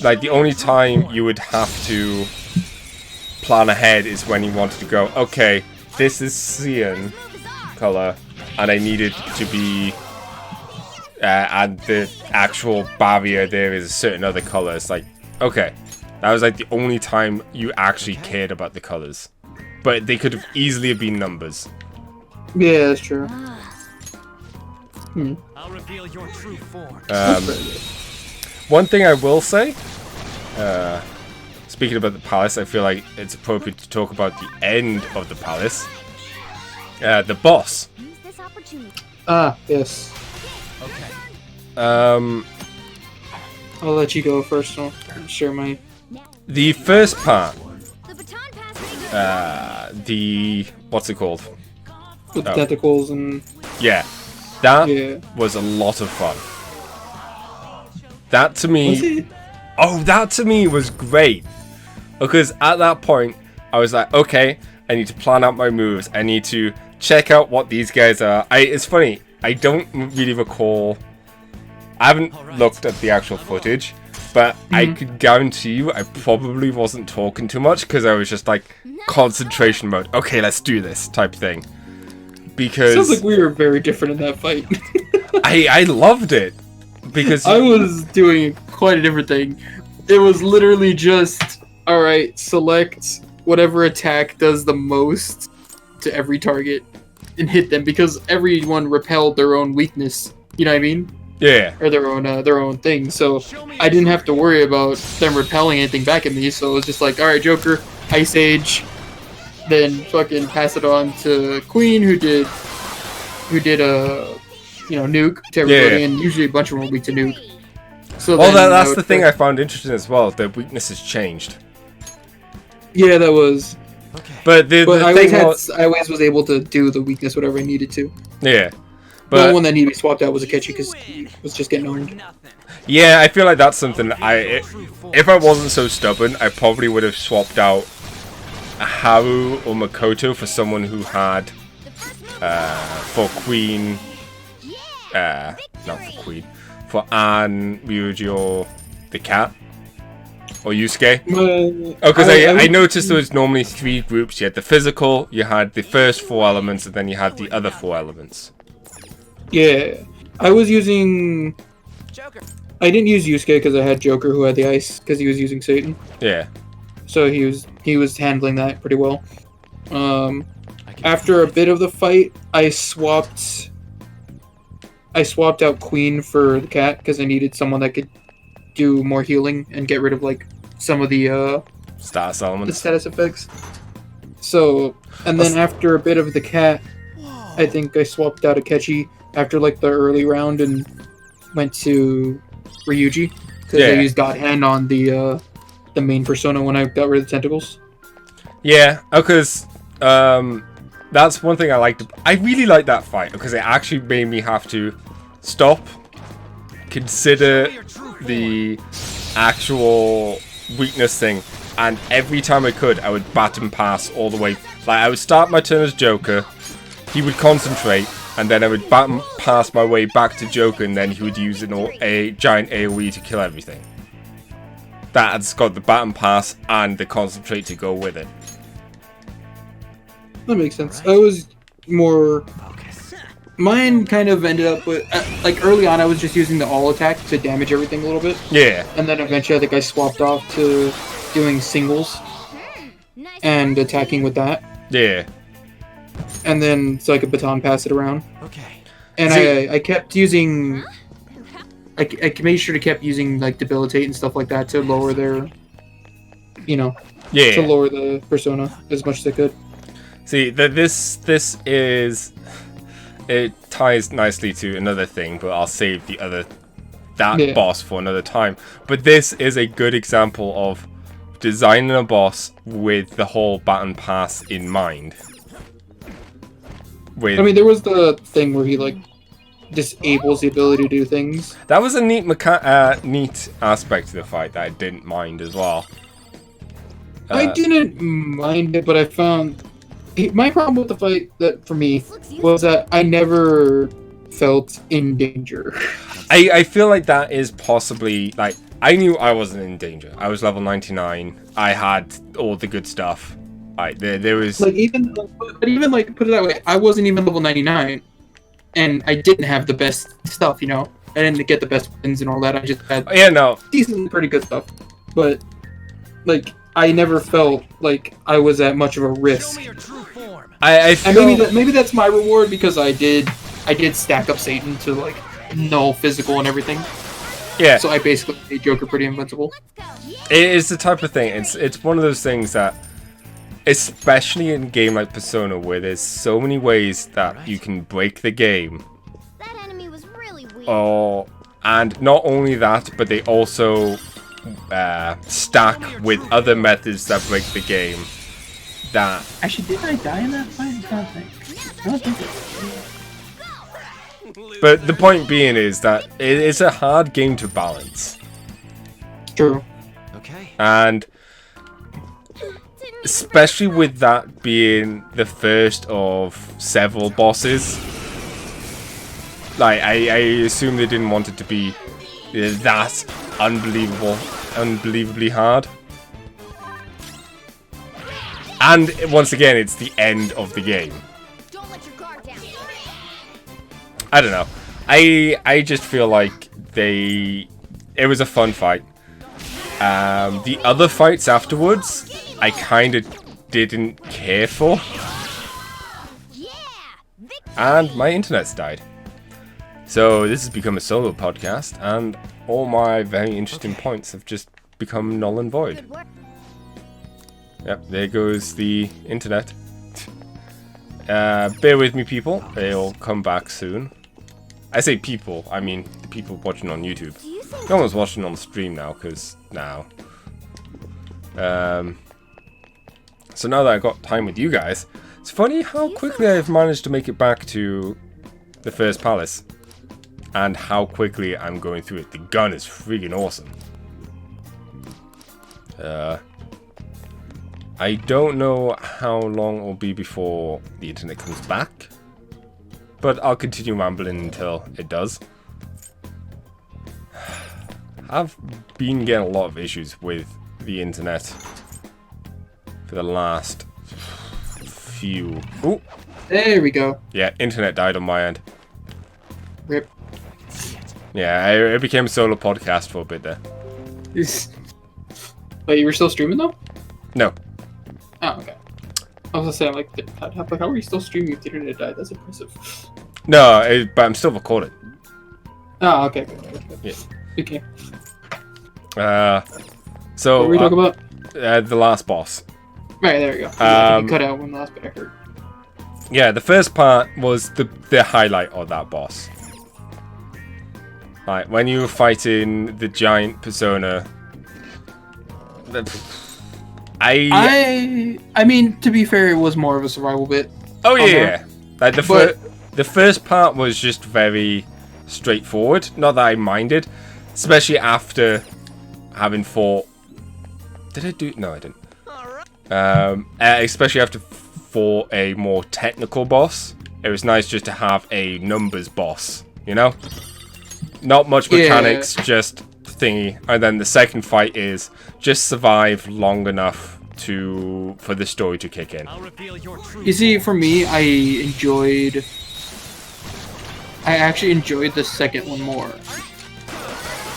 Like, the only time you would have to plan ahead is when you wanted to go, okay, this is cyan color, and I need it to be, and the actual barrier there is a certain other color. It's like, okay, that was like the only time you actually cared about the colors, but they could have easily been numbers. Yeah, that's true. I'll reveal your true form. One thing I will say, speaking about the palace, I feel like it's appropriate to talk about the end of the palace. The boss. Yes. Okay. I'll let you go first. I'll share my. The first part. What's it called? With the tentacles and. Yeah. That was a lot of fun. That to me. That to me was great. Because at that point, I was like, okay, I need to plan out my moves. I need to check out what these guys are. It's funny, I don't really recall. I haven't looked at the actual footage, but I could guarantee you I probably wasn't talking too much because I was just like, concentration mode. Okay, let's do this type thing. Because sounds like we were very different in that fight. I loved it. Because I was doing quite a different thing. It was literally just, alright, select whatever attack does the most to every target and hit them, because everyone repelled their own weakness, you know what I mean? Yeah. Or their own thing. So I didn't have to worry about them repelling anything back at me, so it was just like, alright, Joker, Ice Age, then fucking pass it on to Queen, who did nuke to everybody, and usually a bunch of them were weak to nuke. So well, that's the thing I found interesting as well. Their weaknesses changed. Yeah, that was. Okay. But But the I always thing was, I always was able to do the weakness whatever I needed to. yeah. The only But one that needed to be swapped out was Akechi because he was just getting owned. Nothing. yeah, I feel like that's something if I wasn't so stubborn, I probably would have swapped out a Haru or Makoto for someone who had for Queen, not for Queen, for Anne, Ryuji, or the cat, or Yusuke. Oh, because I noticed there was normally 3 groups. You had the physical, you had the first 4 elements, and then you had the other 4 elements. Yeah, I was using. Joker. I didn't use Yusuke because I had Joker who had the ice because he was using Satan, Yeah. so he was handling that pretty well. After a bit of the fight, I swapped out Queen for the cat because I needed someone that could do more healing and get rid of like some of the Status elements. status effects. So, and then after a bit of the cat, I think I swapped out Akechi after like the early round and went to Ryuji because I Yeah. used God Hand on the main persona when I got rid of the tentacles. Yeah, because that's one thing I liked. I really liked that fight because it actually made me have to stop, consider the actual weakness thing, and every time I could, I would Baton pass all the way. Like, I would start my turn as Joker, he would concentrate, and then I would Baton pass my way back to Joker, and then he would use a giant AoE to kill everything. That's got the Baton pass and the concentrate to go with it. That makes sense. I was more. Mine kind of ended up with like early on. I was just using the all attack to damage everything a little bit, Yeah. and then eventually I think I swapped off to doing singles Nice. and attacking with that, Yeah. and then so I could baton pass it around. Okay. And See- I kept using. I made sure to keep using like debilitate and stuff like that to lower their, to Yeah. lower the persona as much as I could. See, this is, it ties nicely to another thing, but I'll save that Yeah. boss for another time. But this is a good example of designing a boss with the whole Baton pass in mind. I mean, there was the thing where he like disables the ability to do things. That was a neat neat aspect to the fight that I didn't mind as well. I didn't mind it, but I found my problem with the fight that for me was that I never felt in danger. I feel like that is possibly, like, I knew I wasn't in danger. I was level 99. I had all the good stuff. There was... Like even like put it that way, I wasn't even level 99, and I didn't have the best stuff. I didn't get the best wins and all that. I just had Yeah, no. decent, pretty good stuff, but like I never felt like I was at much of a Show risk. me your true form. I And feel... maybe that's my reward because I did stack up Satan to like null physical and everything. Yeah. So I basically made Joker pretty invincible. It is the type of thing. It's one of those things that, especially in a game like Persona, where there's so many ways that you can break the game. That enemy was really weak. And not only that, but they also stack with other methods that break the game. That Actually, did I die in that fight? I don't think so. But the point being is that it's a hard game to balance. True. Okay. And especially with that being the first of several bosses, like I assume they didn't want it to be that unbelievably hard. And once again, it's the end of the game. Don't let your guard down. I don't know. I just feel like it was a fun fight. The other fights afterwards, I kind of didn't care for. Yeah. Victory. And my internet's died. So this has become a solo podcast, and all my very interesting points have just become null and void. Good work. Yep, there goes the internet. Bear with me, people. They'll come back soon. I say people, I mean the people watching on YouTube. Do you think No one's watching on the stream now, because now. So now that I've got time with you guys, it's funny how quickly I've managed to make it back to the first palace. And how quickly I'm going through it. The gun is freaking awesome. I don't know how long it will be before the internet comes back. But I'll continue rambling until it does. I've been getting a lot of issues with the internet for the last few... Ooh! There we go. Yeah, internet died on my end. Rip. Yeah, it became a solo podcast for a bit there. Wait, you were still streaming though? No. Oh, okay. I was gonna say, I'm like, how are you still streaming if the internet died? That's impressive. No, but I'm still recording. Oh, okay. Yeah. Okay. So... What were we talking about? The last boss. Right, there we go. You cut out one last bit I heard. Yeah, the first part was the highlight of that boss. Like, when you were fighting the giant persona... I mean, to be fair, it was more of a survival bit. Oh, yeah. Like, the first part was just very straightforward. Not that I minded. Especially after having fought... Did I do... No, I didn't. Especially after fought a more technical boss. It was nice just to have a numbers boss, you know? Not much mechanics, just thingy. And then the second fight is just survive long enough for the story to kick in. You see, for me, I actually enjoyed the second one more.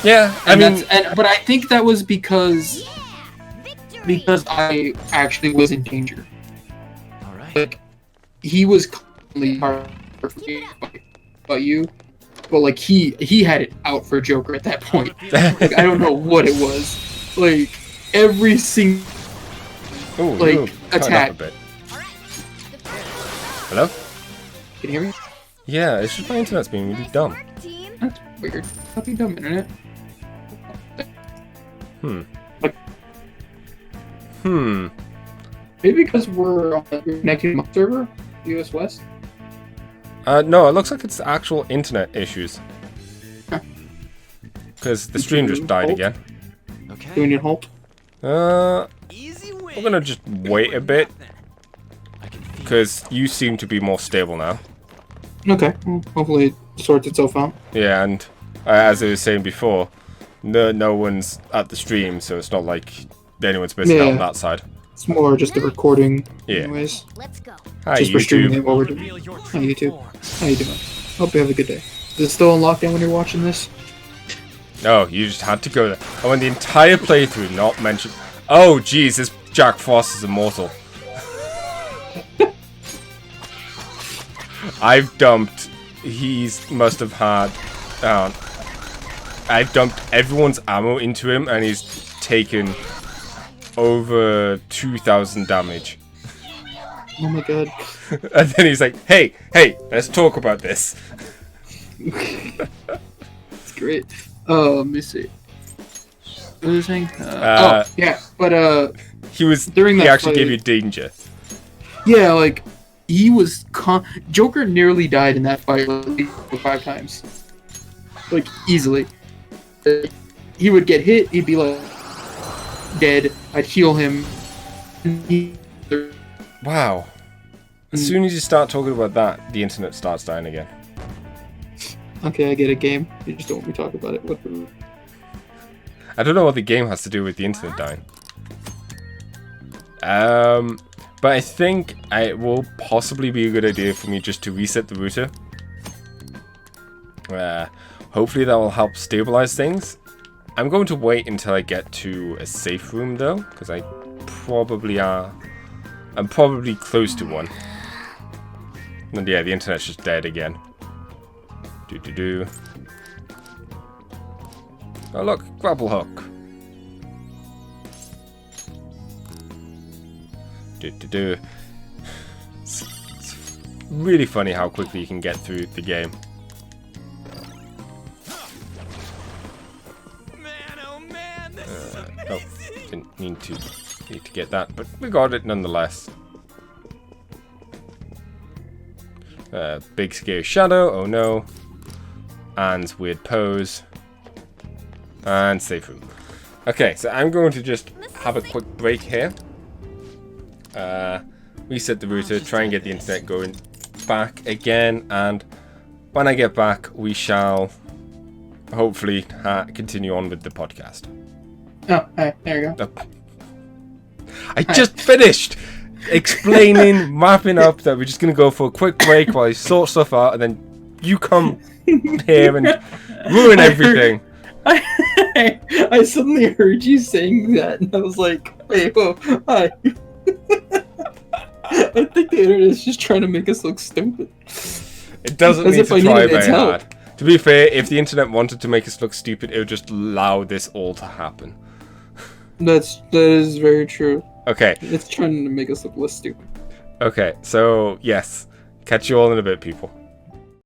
Yeah, but I think that was because I actually was in danger. All right. Like, he was constantly hard for me about you, but like he had it out for Joker at that point. Like, I don't know what it was. Like, every single attack. Up a bit. Hello? Can you hear me? Yeah, it's just my internet's being really dumb. That's weird. Fucking dumb internet. Maybe because we're connected to my server, US West. No, it looks like it's actual internet issues. Because the stream just died again. Okay. Do we need help? Easy win. We're gonna just wait a bit. Because you seem to be more stable now. Okay. Well, hopefully it sorts itself out. Yeah, and as I was saying before, no one's at the stream, so it's not like anyone's missing out on that side. It's more just the recording, Yeah. anyways. Let's go. Hi, Just for streaming YouTube. it while we're doing it. Hi, YouTube. How you doing? Hope you have a good day. Is it still on lockdown when you're watching this? Oh, you just had to go there. I want the entire playthrough not mentioned. Oh, jeez, this Jack Frost is immortal. I've dumped. Must have had. I've dumped everyone's ammo into him, and he's taken over 2,000 damage. Oh my god. And then he's like, "Hey, let's talk about this." It's great. Let me see. What was I saying? Yeah, but He actually gave fight- you danger. yeah, like he was Joker nearly died in that fight like 5 times, like easily. He would get hit, he'd be like dead. I'd heal him. Wow. As soon as you start talking about that, the internet starts dying again. Okay, I get a game. You just don't want me to talk about it. Whatever. I don't know what the game has to do with the internet dying. But I think it will possibly be a good idea for me just to reset the router. Hopefully that will help stabilize things. I'm going to wait until I get to a safe room though, because I'm probably close to one. And yeah, the internet's just dead again. Oh look, grapple hook. It's really funny how quickly you can get through the game. Man, oh man, this is Oh, didn't mean to Need to get that, but we got it nonetheless. Big scary shadow, oh no. And weird pose. And safe room. Okay, so I'm going to just have a quick break here. Reset the router, try and get the internet going back again, and when I get back, we shall hopefully continue on with the podcast. Oh, hi, there you go. I just finished explaining, mapping up that we're just going to go for a quick break while I sort stuff out, and then you come here and ruin everything. I suddenly heard you saying that, and I was like, hey, whoa, hi. I think the internet is just trying to make us look stupid. It doesn't As need if to I try needed very its help. hard. To be fair, if the internet wanted to make us look stupid, it would just allow this all to happen. That is very true. Okay. It's trying to make us look less stupid. Okay, so yes. Catch you all in a bit, people.